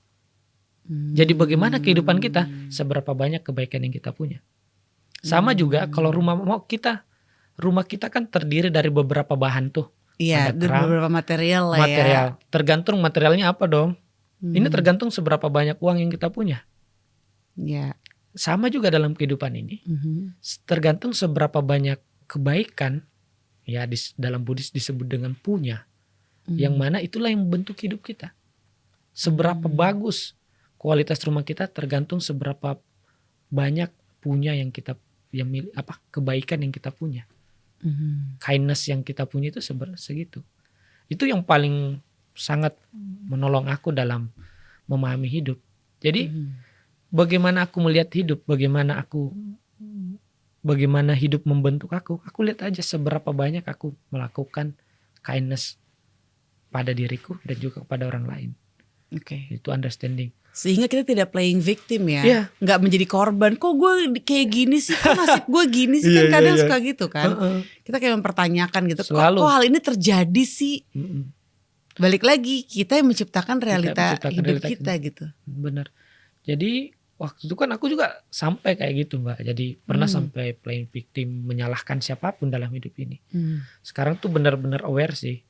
Jadi bagaimana kehidupan kita, seberapa banyak kebaikan yang kita punya. Sama juga kalau rumah kita kan terdiri dari beberapa bahan tuh. Iya, ada kerang, beberapa material lah ya. Tergantung materialnya apa dong. Ini tergantung seberapa banyak uang yang kita punya. Iya. Sama juga dalam kehidupan ini, tergantung seberapa banyak kebaikan, ya dalam Buddhis disebut dengan punya, yang mana itulah yang membentuk hidup kita. Seberapa bagus kualitas rumah kita tergantung seberapa banyak punya yang kita kebaikan yang kita punya, kindness yang kita punya itu segitu. Itu yang paling sangat menolong aku dalam memahami hidup. Jadi bagaimana aku melihat hidup, bagaimana hidup membentuk aku lihat aja seberapa banyak aku melakukan kindness pada diriku dan juga kepada orang lain. Itu understanding. Sehingga kita tidak playing victim ya, Yeah. nggak menjadi korban. Kok gue kayak gini sih, kok nasib gue gini sih, kan kadang suka gitu kan. Kita kayak mempertanyakan gitu, kok hal ini terjadi sih. Balik lagi kita yang menciptakan realita hidup kita gitu. Benar. Jadi waktu itu kan aku juga sampai kayak gitu Mbak. Jadi pernah sampai playing victim, menyalahkan siapapun dalam hidup ini. Sekarang tuh benar-benar aware sih.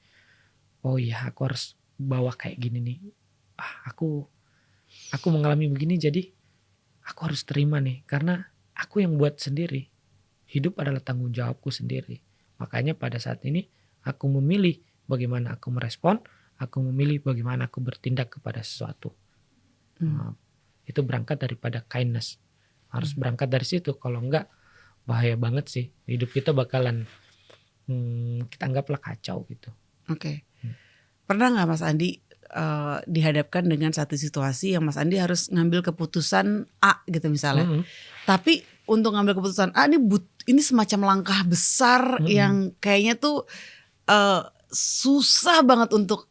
Oh iya, aku harus bawa kayak gini nih. Aku mengalami begini, jadi aku harus terima nih. Karena aku yang buat sendiri. Hidup adalah tanggung jawabku sendiri. Makanya pada saat ini aku memilih bagaimana aku merespon. Aku memilih bagaimana aku bertindak kepada sesuatu. Itu berangkat daripada kindness. Harus berangkat dari situ. Kalau enggak bahaya banget sih. Hidup kita bakalan kita anggaplah kacau gitu. Pernah gak Mas Andi dihadapkan dengan satu situasi yang Mas Andi harus ngambil keputusan A gitu misalnya. Tapi untuk ngambil keputusan A ini semacam langkah besar yang kayaknya tuh susah banget untuk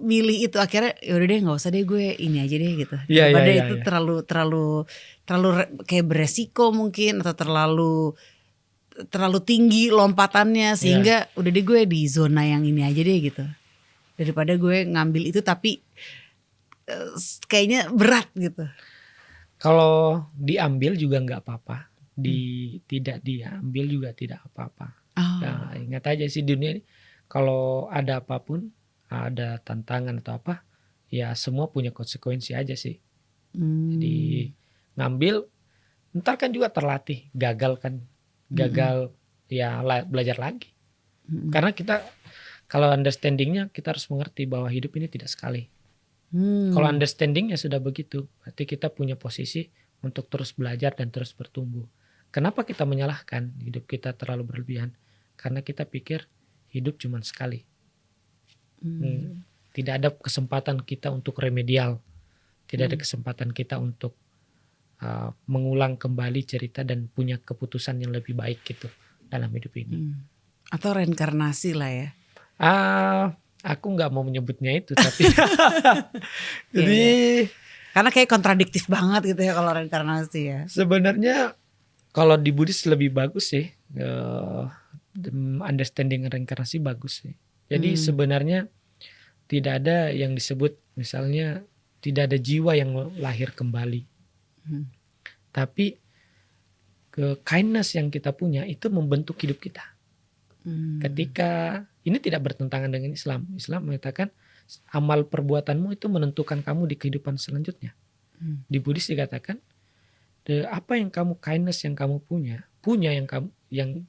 milih itu. Akhirnya yaudah deh nggak usah deh, gue ini aja deh gitu. Daripada itu terlalu kayak beresiko mungkin, atau terlalu tinggi lompatannya sehingga udah deh gue di zona yang ini aja deh gitu. Daripada gue ngambil itu tapi kayaknya berat gitu. Kalau diambil juga nggak apa-apa, tidak diambil juga tidak apa-apa. Nah, ingat aja sih dunia ini kalau ada apapun, ada tantangan atau apa, ya semua punya konsekuensi aja sih. Jadi ngambil, ntar kan juga terlatih, gagal ya belajar lagi. Karena kita kalau understandingnya kita harus mengerti bahwa hidup ini tidak sekali. Kalau understandingnya sudah begitu, berarti kita punya posisi untuk terus belajar dan terus bertumbuh. Kenapa kita menyalahkan hidup kita terlalu berlebihan? Karena kita pikir hidup cuma sekali. Tidak ada kesempatan kita untuk remedial. Tidak ada kesempatan kita untuk mengulang kembali cerita dan punya keputusan yang lebih baik gitu dalam hidup ini. Atau reinkarnasi lah ya. Aku nggak mau menyebutnya itu tapi jadi karena kayak kontradiktif banget gitu ya kalau reinkarnasi ya. Sebenarnya kalau di Buddhis lebih bagus sih, understanding reinkarnasi bagus sih. Jadi sebenarnya tidak ada yang disebut misalnya tidak ada jiwa yang lahir kembali, tapi kindness yang kita punya itu membentuk hidup kita. Ketika ini tidak bertentangan dengan Islam. Islam mengatakan amal perbuatanmu itu menentukan kamu di kehidupan selanjutnya. Di Buddhis dikatakan apa yang kamu kindness yang kamu punya yang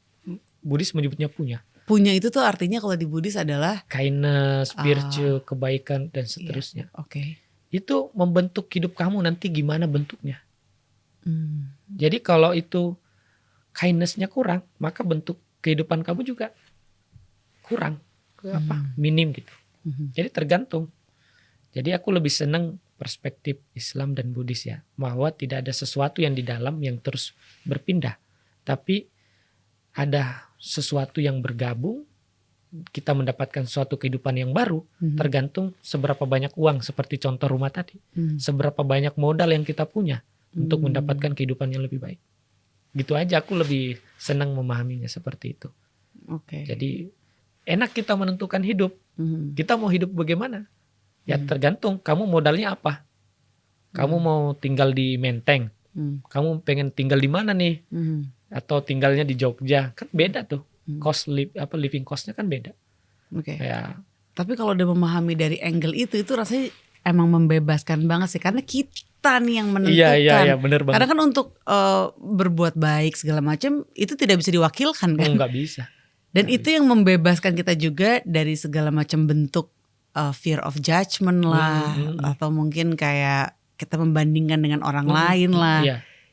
Buddhis menyebutnya punya. Punya itu tuh artinya kalau di Buddhis adalah kindness, virtue, kebaikan dan seterusnya. Itu membentuk hidup kamu nanti gimana bentuknya. Jadi kalau itu kindnessnya kurang, maka bentuk kehidupan kamu juga kurang, minim gitu. Jadi tergantung. Jadi aku lebih senang perspektif Islam dan Buddhis ya, bahwa tidak ada sesuatu yang di dalam yang terus berpindah, tapi ada sesuatu yang bergabung. Kita mendapatkan suatu kehidupan yang baru, tergantung seberapa banyak uang, seperti contoh rumah tadi, seberapa banyak modal yang kita punya untuk mendapatkan kehidupan yang lebih baik. Gitu aja, aku lebih senang memahaminya seperti itu. Jadi enak kita menentukan hidup. Kita mau hidup bagaimana? Ya tergantung kamu modalnya apa. Kamu mau tinggal di Menteng, kamu pengen tinggal di mana nih? Atau tinggalnya di Jogja, kan beda tuh. Living costnya kan beda. Ya. Tapi kalau udah memahami dari angle itu rasanya emang membebaskan banget sih, karena kita nih yang menentukan. Iya, bener banget. Karena kan untuk berbuat baik segala macam itu tidak bisa diwakilkan kan? Nggak bisa. Dan itu yang membebaskan kita juga dari segala macam bentuk fear of judgment lah, atau mungkin kayak kita membandingkan dengan orang lain lah.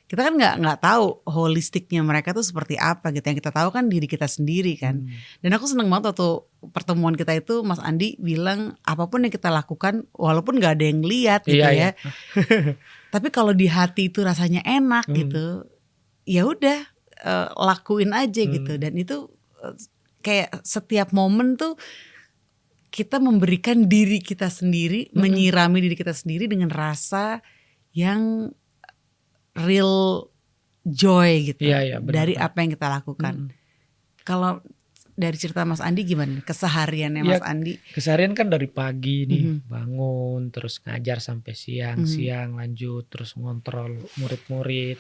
Kita kan nggak tahu holistiknya mereka tuh seperti apa gitu. Yang kita tahu kan diri kita sendiri kan. Dan aku seneng banget waktu pertemuan kita itu Mas Andi bilang apapun yang kita lakukan walaupun nggak ada yang lihat gitu ya. Tapi kalau di hati itu rasanya enak gitu, ya udah lakuin aja gitu. Dan itu kayak setiap momen tuh kita memberikan diri kita sendiri, menyirami diri kita sendiri dengan rasa yang real joy gitu dari apa yang kita lakukan. Kalau dari cerita Mas Andi gimana kesehariannya Mas Andi? Keseharian kan dari pagi nih bangun, terus ngajar sampai siang lanjut, terus ngontrol murid-murid.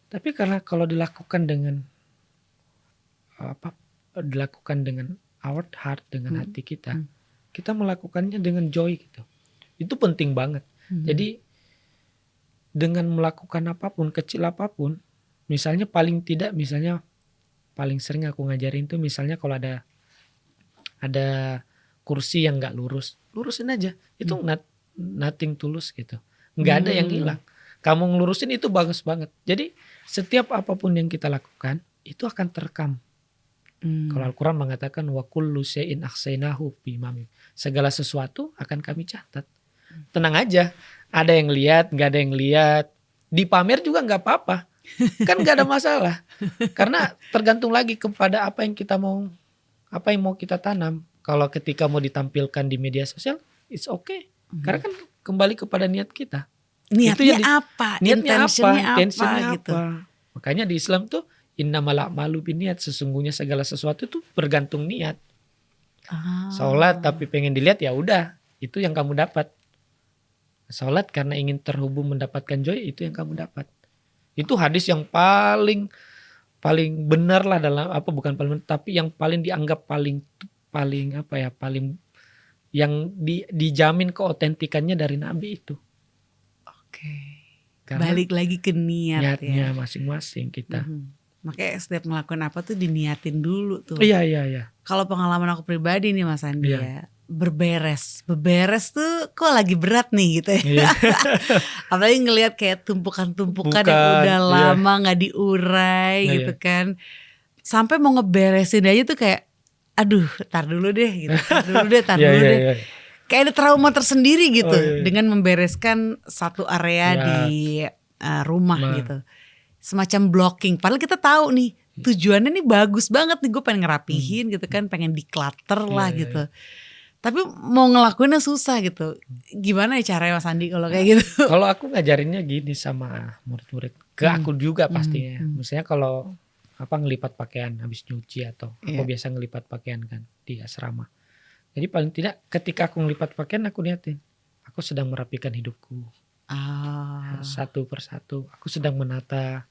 Tapi karena kalau dilakukan dengan our heart, dengan hati kita, kita melakukannya dengan joy gitu. Itu penting banget. Jadi dengan melakukan apapun, kecil apapun, misalnya paling paling sering aku ngajarin tuh misalnya kalau ada kursi yang nggak lurusin aja, itu nothing tulus gitu, nggak ada yang hilang. Kamu ngelurusin itu bagus banget. Jadi setiap apapun yang kita lakukan itu akan terekam Kalau Al-Quran mengatakan wa kullu syai'in ahsainahu fi imam. Segala sesuatu akan kami catat. Tenang aja, ada yang lihat, nggak ada yang lihat. Dipamer juga nggak apa-apa, kan nggak ada masalah. Karena tergantung lagi kepada apa yang mau kita tanam. Kalau ketika mau ditampilkan di media sosial, it's okay. Karena kan kembali kepada niat kita. Niatnya apa? Niatnya Intentionnya apa? gitu. Makanya di Islam tuh innamal a'malu binniyat, sesungguhnya segala sesuatu tuh bergantung niat. Sholat tapi pengen dilihat, ya udah, itu yang kamu dapat. Sholat karena ingin terhubung mendapatkan joy, itu yang kamu dapat. Itu hadis yang paling benar lah dalam bukan paling, tapi yang paling dianggap paling yang dijamin keotentikannya dari Nabi itu. Oke. Karena balik lagi ke niatnya ya. masing-masing kita. Makanya setiap ngelakuin apa tuh diniatin dulu tuh. Iya. Kalau pengalaman aku pribadi nih Mas Andi Iya. ya, berberes tuh kok lagi berat nih gitu ya. Iya. Apalagi ngelihat kayak tumpukan-tumpukan yang Bukan, udah iya. lama nggak diurai Iya, gitu kan. Sampai mau ngeberesin aja tuh kayak, aduh, tar dulu deh gitu. Tar Iya, dulu iya, deh. iya. Kayak ada trauma tersendiri gitu Oh, iya. dengan membereskan satu area Ya. di rumah gitu. Semacam blocking. Padahal kita tahu nih tujuannya nih bagus banget nih, gue pengen ngerapihin gitu kan, pengen declutter lah Iya, gitu. Tapi mau ngelakuinnya susah gitu. Gimana ya caranya Mas Andi kalau kayak gitu? Kalau aku ngajarinnya gini sama murid-murid, ke aku juga pastinya. Misalnya kalau ngelipat pakaian habis nyuci, atau aku biasa ngelipat pakaian kan di asrama. Jadi paling tidak ketika aku ngelipat pakaian, aku niatin, aku sedang merapikan hidupku. Satu persatu, aku sedang menata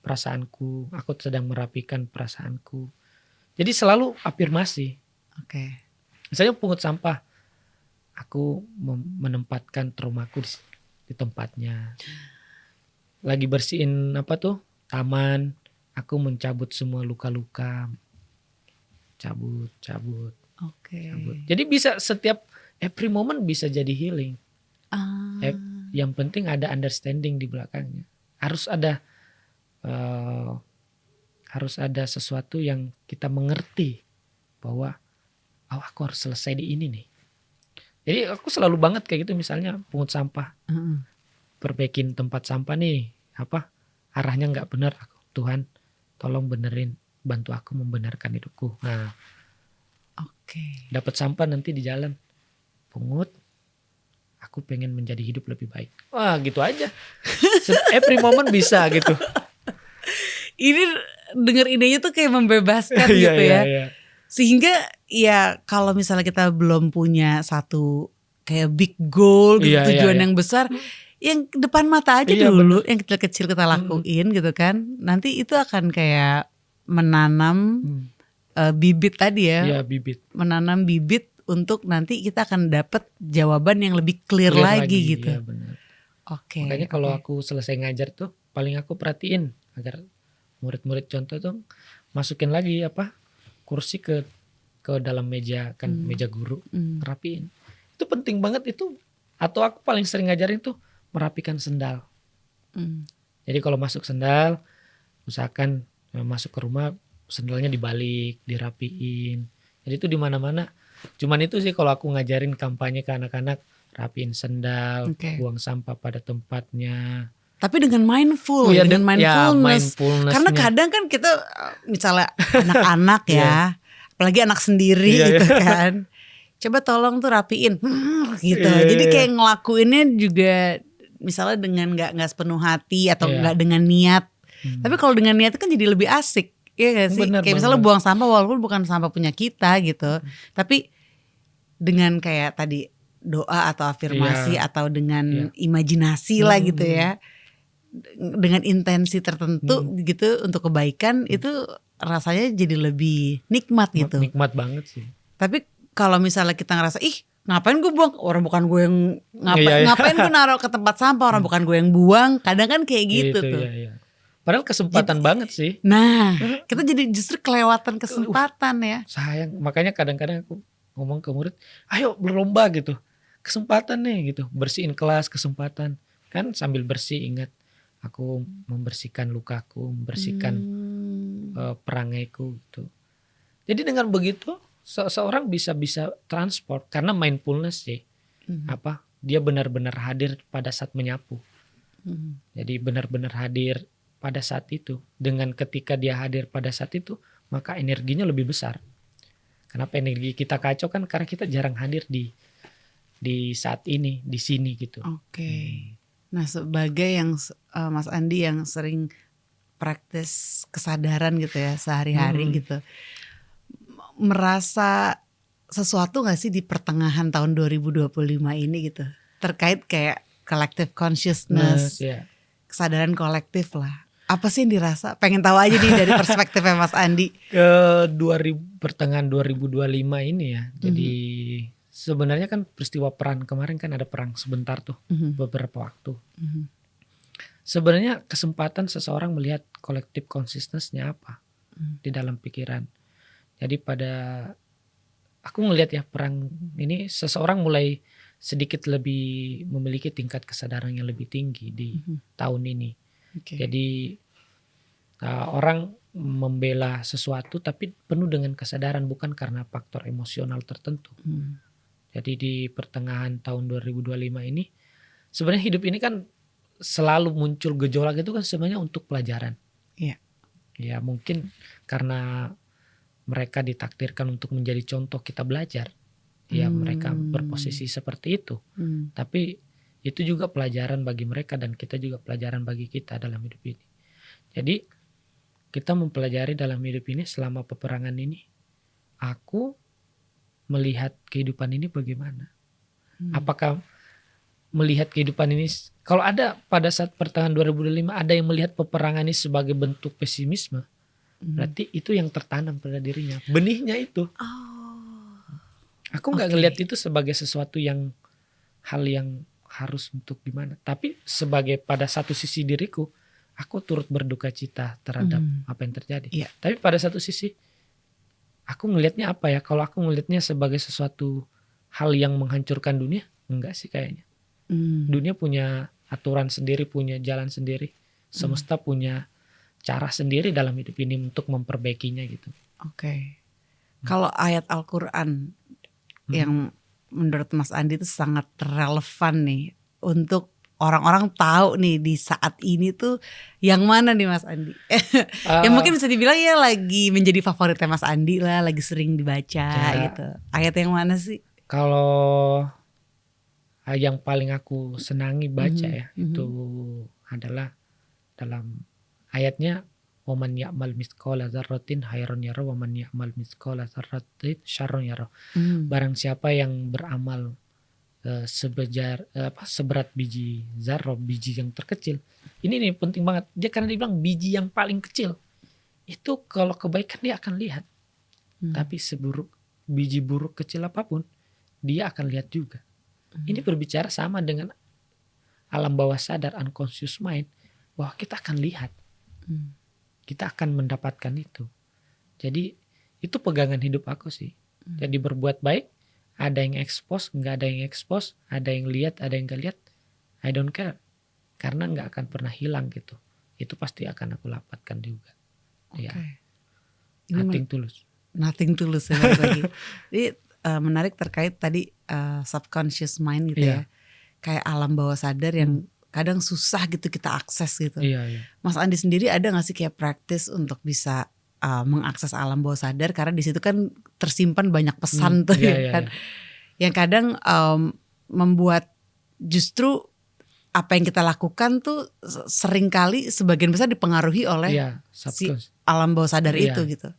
perasaanku, aku sedang merapikan perasaanku. Jadi selalu afirmasi. Oke. Misalnya pungut sampah, aku menempatkan traumaku di tempatnya. Lagi bersihin taman, aku mencabut semua luka-luka. Cabut. Oke. Jadi bisa setiap every moment bisa jadi healing. Yang penting ada understanding di belakangnya. Harus ada sesuatu yang kita mengerti bahwa aku harus selesai di ini nih. Jadi aku selalu banget kayak gitu, misalnya pungut sampah, perbaikin tempat sampah nih, arahnya nggak benar, Tuhan tolong benerin, bantu aku membenarkan hidupku. Nah, dapat sampah nanti di jalan, pungut, aku pengen menjadi hidup lebih baik. Wah, gitu aja. Every moment bisa gitu. Ini denger idenya tuh kayak membebaskan gitu ya. Iya. Sehingga ya kalau misalnya kita belum punya satu kayak big goal gitu, tujuan yang besar, yang depan mata aja dulu, yang kecil-kecil kita lakuin gitu kan. Nanti itu akan kayak menanam bibit tadi ya. Iya, bibit. Menanam bibit untuk nanti kita akan dapat jawaban yang lebih clear lagi gitu. Iya, benar. Oke. Makanya kalau aku selesai ngajar tuh paling aku perhatiin agar murid-murid contoh tuh masukin lagi kursi ke dalam meja kan, meja guru, rapiin. Itu penting banget itu. Atau aku paling sering ngajarin tuh merapikan sendal. Jadi kalau masuk sendal, usahakan masuk ke rumah sendalnya dibalik, dirapiin. Jadi itu di mana-mana. Cuman itu sih kalau aku ngajarin kampanye ke anak-anak, rapiin sendal, buang sampah pada tempatnya. Tapi dengan mindful, dengan mindfulness. Karena kadang kan kita misalnya anak-anak ya, apalagi anak sendiri gitu kan. Coba tolong tuh rapiin gitu. Jadi kayak ngelakuinnya juga misalnya dengan nggak sepenuh hati atau nggak dengan niat. Tapi kalau dengan niat kan jadi lebih asik. Iya gak sih? Bener, kayak misalnya buang sampah walaupun bukan sampah punya kita gitu. Tapi dengan kayak tadi doa atau afirmasi atau dengan imajinasi lah gitu ya. Dengan intensi tertentu gitu untuk kebaikan, itu rasanya jadi lebih nikmat gitu. Nikmat banget sih. Tapi kalau misalnya kita ngerasa ngapain gue buang, orang bukan gue yang ngapain gue naruh ke tempat sampah, orang bukan gue yang buang, kadang kan kayak gitu tuh. Iya. Padahal kesempatan banget sih. Nah, kita jadi justru kelewatan kesempatan ya. Sayang, makanya kadang-kadang aku ngomong ke murid, ayo berlomba gitu. Kesempatan nih gitu, bersihin kelas, kesempatan. Kan sambil bersih ingat, aku membersihkan lukaku, membersihkan perangaiku gitu. Jadi dengan begitu seseorang bisa transport karena mindfulness sih. Dia benar-benar hadir pada saat menyapu. Jadi benar-benar hadir pada saat itu. Dengan ketika dia hadir pada saat itu, maka energinya lebih besar. Kenapa energi kita kacau kan karena kita jarang hadir di saat ini, di sini gitu. Oke. Nah, sebagai yang Mas Andi yang sering praktis kesadaran gitu ya sehari-hari gitu, merasa sesuatu gak sih di pertengahan tahun 2025 ini gitu terkait kayak collective consciousness, kesadaran kolektif lah. Apa sih yang dirasa? Pengen tahu aja nih dari perspektifnya Mas Andi. Pertengahan 2025 ini ya. Jadi sebenarnya kan peristiwa perang kemarin kan ada perang sebentar tuh, beberapa waktu. Sebenarnya kesempatan seseorang melihat collective consciousness-nya apa di dalam pikiran. Jadi aku ngelihat ya perang ini seseorang mulai sedikit lebih memiliki tingkat kesadaran yang lebih tinggi di tahun ini. Jadi orang membela sesuatu tapi penuh dengan kesadaran bukan karena faktor emosional tertentu. Jadi di pertengahan tahun 2025 ini sebenarnya hidup ini kan selalu muncul gejolak itu kan sebenarnya untuk pelajaran. Iya. Ya mungkin karena mereka ditakdirkan untuk menjadi contoh kita belajar. Ya mereka berposisi seperti itu. Tapi itu juga pelajaran bagi mereka dan kita juga pelajaran bagi kita dalam hidup ini. Jadi kita mempelajari dalam hidup ini selama peperangan ini. Aku melihat kehidupan ini bagaimana. Apakah melihat kehidupan ini, kalau ada pada saat pertengahan 2025 ada yang melihat peperangan ini sebagai bentuk pesimisme. Berarti itu yang tertanam pada dirinya. Benihnya itu. Aku gak ngelihat itu sebagai sesuatu yang hal yang harus untuk gimana. Tapi sebagai pada satu sisi diriku, aku turut berduka cita terhadap apa yang terjadi. Tapi pada satu sisi, aku ngelihatnya apa ya? Kalau aku ngelihatnya sebagai sesuatu hal yang menghancurkan dunia, enggak sih kayaknya. Dunia punya aturan sendiri, punya jalan sendiri. Semesta punya cara sendiri dalam hidup ini untuk memperbaikinya gitu. Kalau ayat Al-Quran yang menurut Mas Andi itu sangat relevan nih untuk orang-orang tahu nih di saat ini tuh yang mana nih Mas Andi? Yang mungkin bisa dibilang ya lagi menjadi favoritnya Mas Andi lah, lagi sering dibaca gitu. Ayat yang mana sih? Kalau yang paling aku senangi baca ya itu adalah dalam ayatnya waman ya'mal mithqala dzarratin khairan yara waman ya'mal mithqala dzarratin syarran yara. Barang siapa yang beramal seberat biji zarrah, biji yang terkecil. Ini nih penting banget. Dia karena dibilang biji yang paling kecil. Itu kalau kebaikan dia akan lihat. Tapi seburuk biji buruk kecil apapun dia akan lihat juga. Ini berbicara sama dengan alam bawah sadar, unconscious mind, bahwa kita akan lihat. Kita akan mendapatkan itu. Jadi itu pegangan hidup aku sih. Jadi berbuat baik, ada yang expose, nggak ada yang expose, ada yang lihat, ada yang nggak lihat, I don't care. Karena nggak akan pernah hilang gitu. Itu pasti akan aku dapatkan juga. Ya. Nothing tulus. Nothing tulus ya lagi. Jadi menarik terkait tadi subconscious mind gitu ya. Kayak alam bawah sadar yang kadang susah gitu kita akses gitu. Mas Andi sendiri ada gak sih kayak praktis untuk bisa mengakses alam bawah sadar? Karena di situ kan tersimpan banyak pesan tuh kan. Yang kadang membuat justru apa yang kita lakukan tuh seringkali sebagian besar dipengaruhi oleh si alam bawah sadar itu gitu.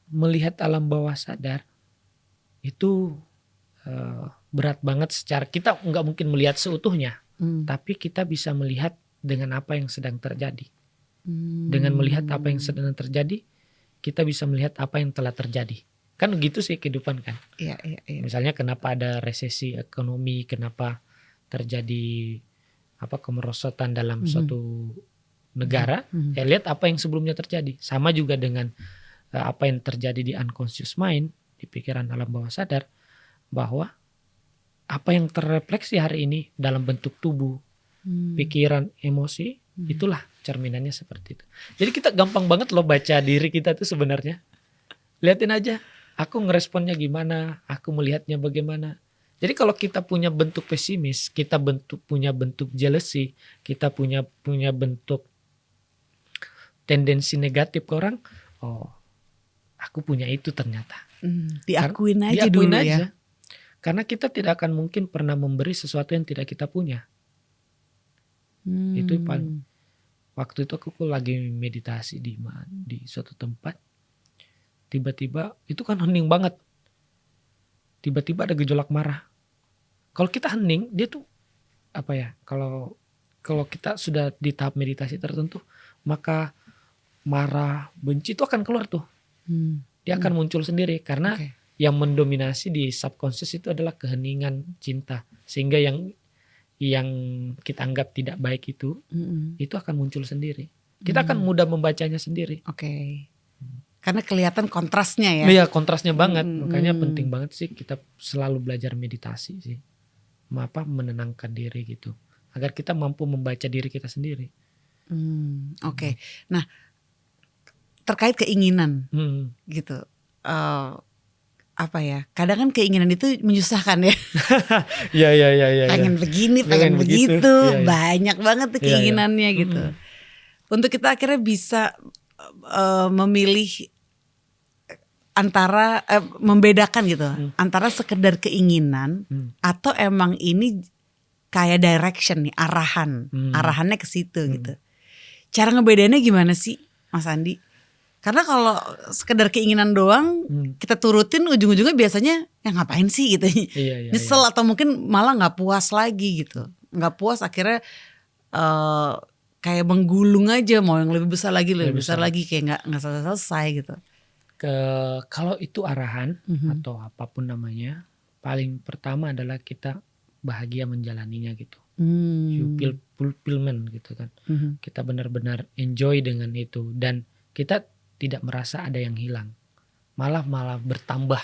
Melihat alam bawah sadar itu berat banget secara kita nggak mungkin melihat seutuhnya, tapi kita bisa melihat dengan apa yang sedang terjadi. Dengan melihat apa yang sedang terjadi, kita bisa melihat apa yang telah terjadi. Kan gitu sih kehidupan kan. Misalnya kenapa ada resesi ekonomi, kenapa terjadi kemerosotan dalam suatu negara, ya lihat apa yang sebelumnya terjadi. Sama juga dengan apa yang terjadi di unconscious mind, di pikiran alam bawah sadar, bahwa apa yang terrefleksi hari ini dalam bentuk tubuh, pikiran, emosi, itulah cerminannya seperti itu. Jadi kita gampang banget loh baca diri kita tuh sebenarnya. Liatin aja, aku ngeresponnya gimana, aku melihatnya bagaimana. Jadi kalau kita punya bentuk pesimis, kita punya bentuk jealousy, kita punya bentuk tendensi negatif ke orang, oh aku punya itu ternyata. Diakuin aja Diakuin dulu aja. ya. Karena kita tidak akan mungkin pernah memberi sesuatu yang tidak kita punya. Itu paling. Waktu itu aku lagi meditasi di suatu tempat. Tiba-tiba itu kan hening banget. Tiba-tiba ada gejolak marah. Kalau kita hening, dia tuh apa ya? Kalau kita sudah di tahap meditasi tertentu, maka marah, benci itu akan keluar tuh. Dia akan muncul sendiri karena yang mendominasi di subconscious itu adalah keheningan cinta. Sehingga yang kita anggap tidak baik itu akan muncul sendiri. Kita akan mudah membacanya sendiri. Karena kelihatan kontrasnya ya. Iya, kontrasnya banget. Makanya penting banget sih kita selalu belajar meditasi sih. Menenangkan diri gitu. Agar kita mampu membaca diri kita sendiri. Nah, terkait keinginan gitu. Apa ya? Kadang kan keinginan itu menyusahkan ya. Iya. Pengen begini, pengen begitu. Iya. Banyak banget tuh keinginannya gitu. Untuk kita akhirnya bisa memilih antara membedakan gitu antara sekedar keinginan atau emang ini kayak direction nih, arahannya ke situ gitu. Cara ngebedainnya gimana sih Mas Andi? Karena kalau sekedar keinginan doang kita turutin, ujung-ujungnya biasanya ya ngapain sih gitu. Nyesel atau mungkin malah gak puas lagi gitu. Gak puas akhirnya kayak menggulung aja, mau yang lebih besar lagi kayak gak selesai gitu. Kalau itu arahan atau apapun namanya, paling pertama adalah kita bahagia menjalaninya gitu. You feel fulfillment gitu kan. Kita benar-benar enjoy dengan itu dan kita tidak merasa ada yang hilang, malah bertambah.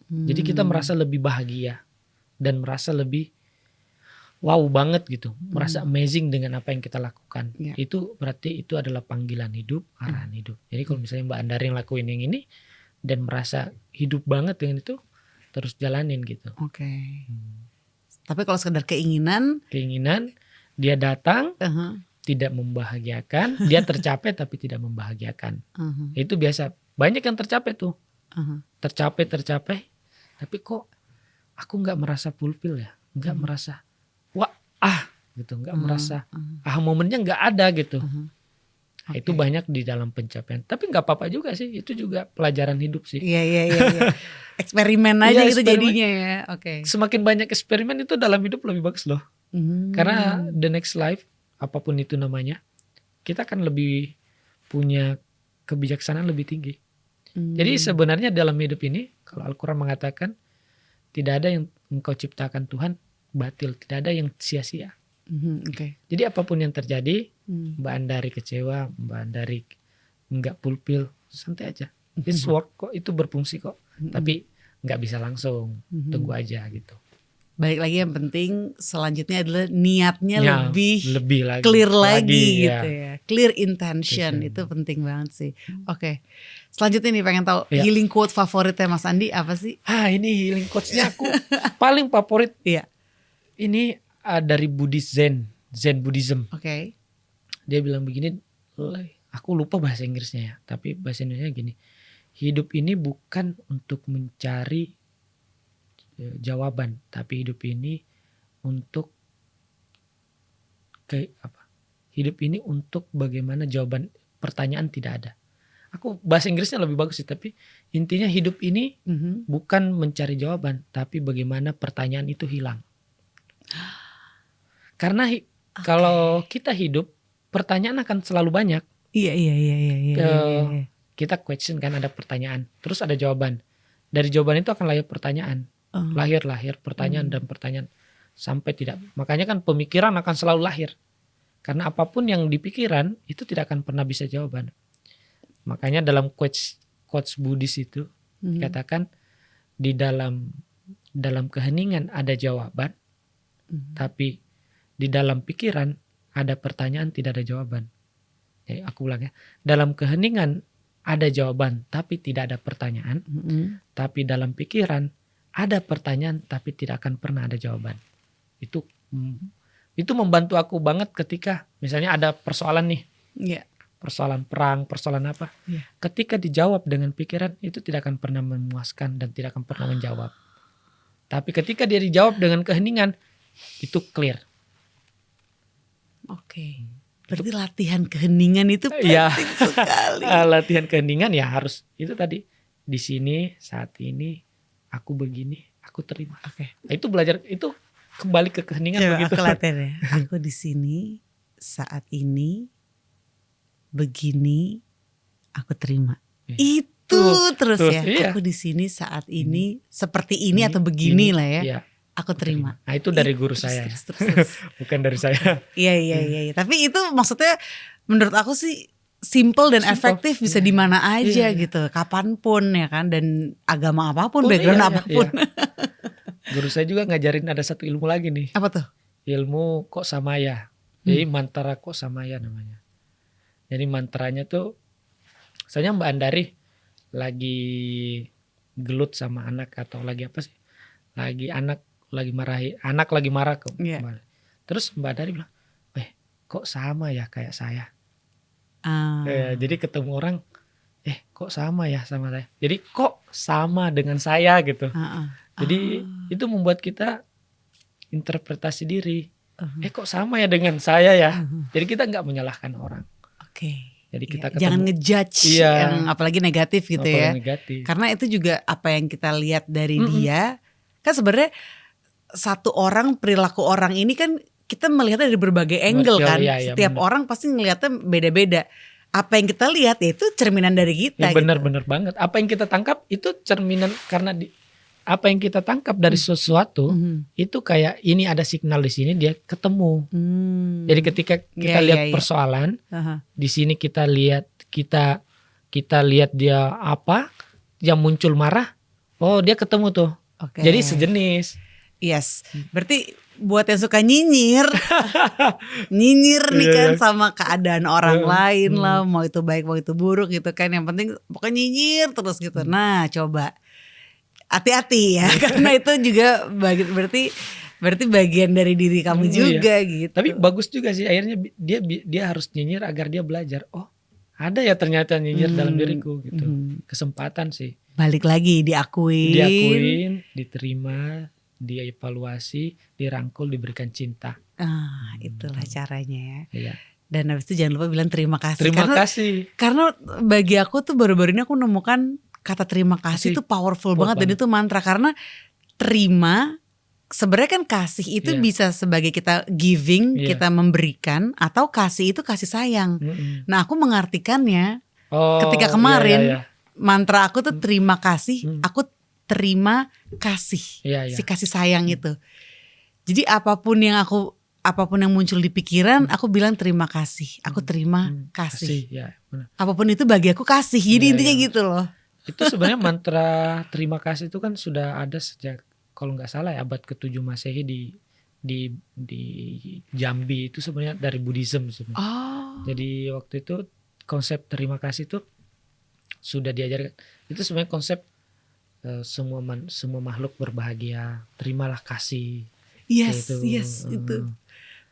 Jadi kita merasa lebih bahagia dan merasa lebih wow banget gitu, merasa amazing dengan apa yang kita lakukan. Itu berarti itu adalah panggilan hidup, arahan hidup. Jadi kalau misalnya Mbak Andari yang lakuin yang ini dan merasa hidup banget dengan itu, terus jalanin gitu. Tapi kalau sekedar keinginan dia datang tidak membahagiakan, dia tercapai tapi tidak membahagiakan. Itu biasa, banyak yang tercapai tuh. Tercapai, tapi kok aku nggak merasa fulfill ya, nggak merasa gitu, nggak merasa momennya nggak ada gitu. Itu banyak di dalam pencapaian. Tapi nggak apa-apa juga sih, itu juga pelajaran hidup sih. Iya. Eksperimen aja gitu jadinya ya. Semakin banyak eksperimen itu dalam hidup lebih bagus loh. Karena the next life, apapun itu namanya, kita akan lebih punya kebijaksanaan lebih tinggi. Jadi sebenarnya dalam hidup ini, kalau Al-Quran mengatakan tidak ada yang engkau ciptakan Tuhan batil, tidak ada yang sia-sia. Jadi apapun yang terjadi, Mbak Andari kecewa, Mbak Andari nggak fulfill, santai aja. It's work kok, itu berfungsi kok. Tapi nggak bisa langsung, tunggu aja gitu. Balik lagi, yang penting selanjutnya adalah niatnya lebih lagi, clear lagi gitu ya. Clear intention itu penting banget sih. Selanjutnya nih pengen tahu healing quote favoritnya Mas Andi apa sih? Ini healing quotes-nya aku paling favorit. Ini dari Buddhist Zen Buddhism. Dia bilang begini, aku lupa bahasa Inggrisnya ya, tapi bahasa Indonesia gini. Hidup ini bukan untuk mencari jawaban, tapi hidup ini untuk hidup ini untuk bagaimana jawaban pertanyaan tidak ada. Aku bahasa Inggrisnya lebih bagus sih, tapi intinya hidup ini bukan mencari jawaban, tapi bagaimana pertanyaan itu hilang. Karena kalau kita hidup, pertanyaan akan selalu banyak. Iya. Kita question kan, ada pertanyaan, terus ada jawaban. Dari jawaban itu akan lahir pertanyaan. Lahir pertanyaan dan pertanyaan sampai tidak. Makanya kan pemikiran akan selalu lahir. Karena apapun yang di pikiran itu tidak akan pernah bisa jawaban. Makanya dalam quotes Buddhis itu dikatakan di dalam keheningan ada jawaban, tapi di dalam pikiran ada pertanyaan tidak ada jawaban. Jadi aku ulang ya. Dalam keheningan ada jawaban tapi tidak ada pertanyaan. Tapi dalam pikiran ada pertanyaan tapi tidak akan pernah ada jawaban. Itu membantu aku banget ketika misalnya ada persoalan nih. Iya. Persoalan perang, persoalan apa. Iya. Ketika dijawab dengan pikiran itu tidak akan pernah memuaskan dan tidak akan pernah menjawab. Tapi ketika dia dijawab dengan keheningan itu clear. Oke. Berarti latihan keheningan itu penting Ya. sekali. Latihan keheningan ya harus itu tadi. Di sini saat ini aku begini, aku terima. Oke. Itu belajar itu kembali ke keheningan Coba begitu. aku latihan ya. Aku di sini saat ini begini, aku terima. Iya. Itu terus terus, ya. iya. Aku di sini saat ini seperti ini atau begini lah ya. Iya, Aku terima. Nah itu dari guru Terus, saya, terus. bukan dari saya. Iya. Tapi itu maksudnya menurut aku sih simple dan Simple. efektif bisa Iya. di mana aja Iya. gitu, kapanpun ya kan, dan agama apapun, Oh, background iya, apapun. iya. Guru saya juga ngajarin ada satu ilmu lagi nih. Apa tuh? Ilmu kok samaya. Jadi mantra kok samaya namanya. Jadi mantranya tuh, misalnya Mbak Andari lagi gelut sama anak atau lagi apa sih? Lagi marah ke Iya. Mbak. Terus Mbak Andari bilang, kok sama ya kayak saya. Ah. Jadi ketemu orang, kok sama ya sama saya. Jadi kok sama dengan saya gitu. Jadi itu membuat kita interpretasi diri. Kok sama ya dengan saya ya. Jadi kita nggak menyalahkan orang. Oke. Jadi kita Iya, jangan ngejudge Iya. yang apalagi negatif gitu Apalagi ya. negatif. Karena itu juga apa yang kita lihat dari dia. Kan sebenarnya satu orang, perilaku orang ini kan kita melihatnya dari berbagai angle kan. Iya, Setiap bener. orang pasti ngelihatnya beda-beda. Apa yang kita lihat ya itu cerminan dari kita. Ya benar-benar banget. Apa yang kita tangkap itu cerminan karena apa yang kita tangkap dari sesuatu itu kayak ini ada signal di sini dia ketemu. Jadi ketika kita Iya, lihat iya. persoalan Aha. di sini kita lihat dia apa yang muncul marah. Oh dia ketemu tuh. Oke. Jadi sejenis. Yes. Berarti buat yang suka nyinyir nih Iya, kan iya. sama keadaan orang Iya. lain lah, mau itu baik mau itu buruk gitu kan, yang penting pokoknya nyinyir terus gitu. Nah coba hati-hati ya karena itu juga berarti bagian dari diri kamu Iya. juga gitu. Tapi bagus juga sih akhirnya dia harus nyinyir agar dia belajar. Oh ada ya ternyata nyinyir dalam diriku gitu. Kesempatan sih. Balik lagi Diakuin, diterima, dievaluasi, dirangkul, diberikan cinta. Itulah caranya ya. Iya. Dan habis itu jangan lupa bilang terima kasih. Terima kasih. Karena bagi aku tuh baru-baru ini aku nemukan kata terima kasih itu powerful banget dan itu mantra. Karena terima sebenarnya kan kasih itu bisa sebagai kita giving, kita memberikan, atau kasih itu kasih sayang. Nah aku mengartikannya ketika kemarin mantra aku tuh terima kasih, aku terima kasih, si kasih sayang itu. Jadi apapun yang muncul di pikiran, aku bilang terima kasih, aku terima kasih. Ya, benar. Apapun itu bagi aku kasih. Jadi intinya gitu loh. Itu sebenarnya mantra terima kasih itu kan sudah ada sejak kalau nggak salah ya abad ke-7 Masehi di Jambi itu sebenarnya dari Buddhism sebenarnya. Jadi waktu itu konsep terima kasih itu sudah diajarkan. Itu sebenarnya konsep semua makhluk berbahagia, terimalah kasih. Yes, gitu. itu.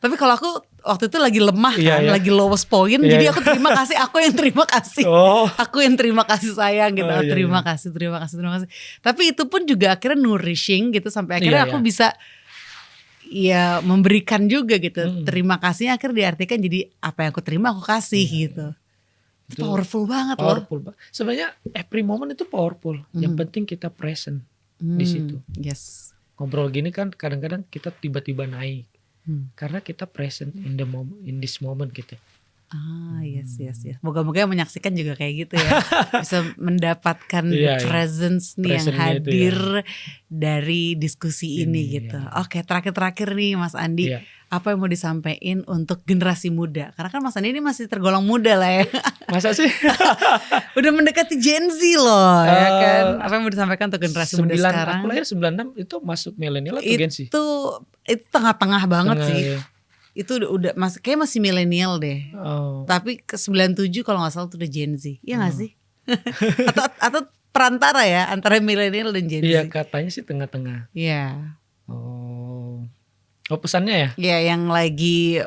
Tapi kalau aku waktu itu lagi lemah kan, Iya. lagi lowest point, jadi aku terima kasih, aku yang terima kasih. Aku yang terima kasih sayang gitu. Terima kasih. Tapi itu pun juga akhirnya nourishing gitu sampai akhirnya aku bisa ya memberikan juga gitu. Terima kasihnya akhirnya diartikan jadi apa yang aku terima aku kasih gitu. Itu powerful banget loh. Sebenarnya every moment itu powerful. Yang penting kita present di situ. Yes. Ngobrol gini kan kadang-kadang kita tiba-tiba naik. Karena kita present in this moment gitu. Yes. Moga-moga yang menyaksikan juga kayak gitu ya. Bisa mendapatkan presence nih yang hadir dari diskusi ini gitu. Oke, terakhir nih Mas Andi. Apa yang mau disampaikan untuk generasi muda? Karena kan Mas Andi ini masih tergolong muda lah ya. Masa sih? Udah mendekati Gen Z loh ya kan. Apa yang mau disampaikan untuk generasi muda sekarang? Aku lahir 96 itu masuk milenial atau Gen Z? Itu tengah-tengah banget sih. Ya. Itu udah kayak masih milenial deh. Tapi ke 97 kalau nggak salah itu udah Gen Z. Iya nggak sih? atau perantara ya antara milenial dan Gen Z. Iya katanya sih tengah-tengah. Iya. Oh pesannya ya? Iya, yang lagi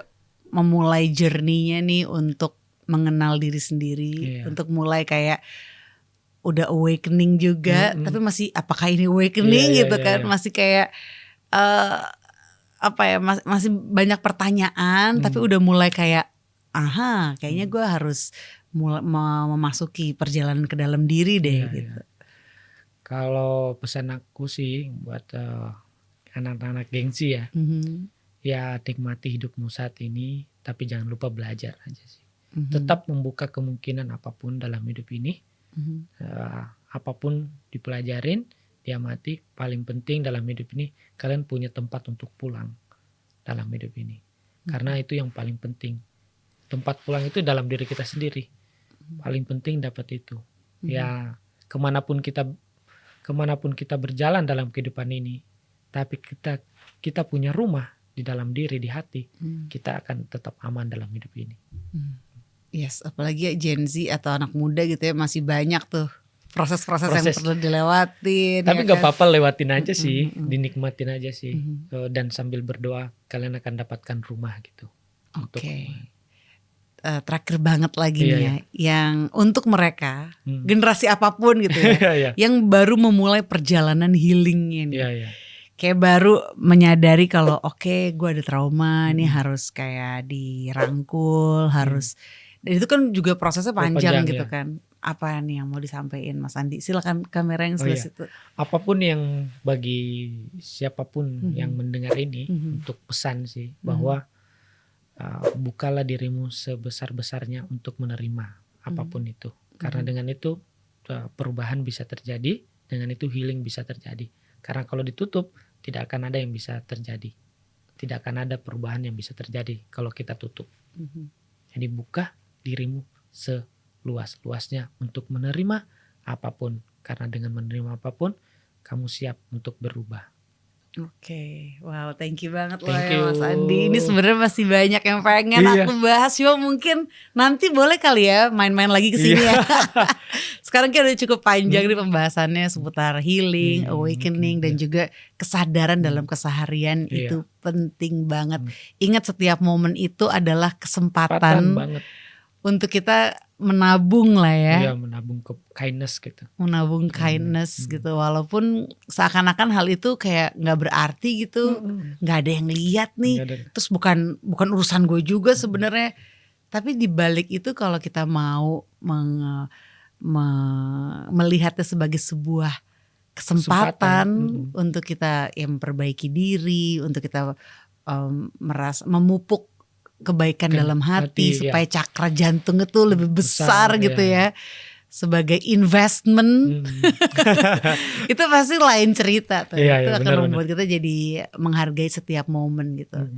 memulai journey-nya nih untuk mengenal diri sendiri, untuk mulai kayak udah awakening juga, tapi masih apakah ini awakening gitu kan? Masih kayak apa ya, masih banyak pertanyaan, tapi udah mulai kayak kayaknya gue harus mulai memasuki perjalanan ke dalam diri deh gitu. Kalau pesan aku sih buat anak-anak gengsi ya, ya nikmati hidupmu saat ini, tapi jangan lupa belajar aja sih. Tetap membuka kemungkinan apapun dalam hidup ini, apapun dipelajarin, diamati. Paling penting dalam hidup ini kalian punya tempat untuk pulang dalam hidup ini, karena itu yang paling penting. Tempat pulang itu dalam diri kita sendiri, paling penting dapat itu. Ya kemanapun kita berjalan dalam kehidupan ini, tapi kita punya rumah di dalam diri, di hati, kita akan tetap aman dalam hidup ini. Yes, apalagi Gen Z atau anak muda gitu ya, masih banyak tuh proses-proses yang perlu dilewatin. Tapi gak apa-apa, lewatin aja sih, dinikmatin aja sih. Dan sambil berdoa kalian akan dapatkan rumah gitu. Oke. Terakhir banget lagi nih ya, yang untuk mereka generasi apapun gitu ya, yang baru memulai perjalanan healingnya nih. Kayak baru menyadari kalau oke, gue ada trauma nih, harus kayak dirangkul, harus. Dan itu kan juga prosesnya panjang gitu kan. Apa nih yang mau disampaikan Mas Andi? Silakan kamera yang sebelah situ. Apapun yang bagi siapapun yang mendengar ini, untuk pesan sih bahwa bukalah dirimu sebesar-besarnya untuk menerima apapun itu. Karena dengan itu perubahan bisa terjadi, dengan itu healing bisa terjadi. Karena kalau ditutup tidak akan ada yang bisa terjadi. Tidak akan ada perubahan yang bisa terjadi kalau kita tutup. Jadi buka dirimu seluas-luasnya untuk menerima apapun. Karena dengan menerima apapun, kamu siap untuk berubah. Oke, wow, thank you banget loh ya Mas Andi. Ini sebenarnya masih banyak yang pengen aku bahas, cuma mungkin nanti boleh kali ya main-main lagi ke sini ya. Sekarang kita udah cukup panjang nih pembahasannya seputar healing, awakening, dan juga kesadaran dalam keseharian. Itu penting banget. Ingat setiap momen itu adalah kesempatan untuk kita menabung lah ya. Iya, menabung ke kindness gitu. Menabung kindness gitu, walaupun seakan-akan hal itu kayak nggak berarti gitu, nggak ada yang lihat nih. Terus bukan urusan gue juga sebenarnya. Tapi di balik itu kalau kita mau melihatnya sebagai sebuah kesempatan untuk kita memperbaiki diri, untuk kita merasa memupuk kebaikan dalam hati supaya cakra jantung itu lebih besar gitu ya. Sebagai investment itu pasti lain cerita tuh. Itu akan membuat kita jadi menghargai setiap momen gitu.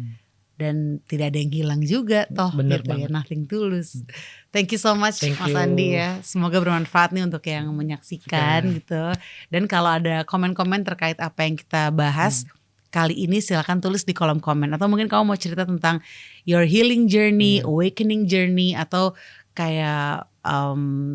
Dan tidak ada yang hilang juga toh gitu ya, nothing tulus. Thank you so much Mas Andi ya. Semoga bermanfaat nih untuk yang menyaksikan gitu. Dan kalau ada komen-komen terkait apa yang kita bahas kali ini, silakan tulis di kolom komen. Atau mungkin kamu mau cerita tentang your healing journey, awakening journey, atau kayak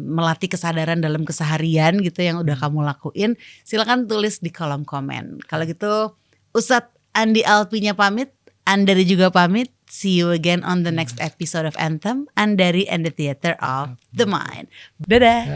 melatih kesadaran dalam keseharian gitu yang udah kamu lakuin. Silakan tulis di kolom komen. Kalau gitu Ustadz Andi Alpinya pamit, Andari juga pamit. See you again on the next episode of Anthem, Andari and the Theater of the Mind. Dadah.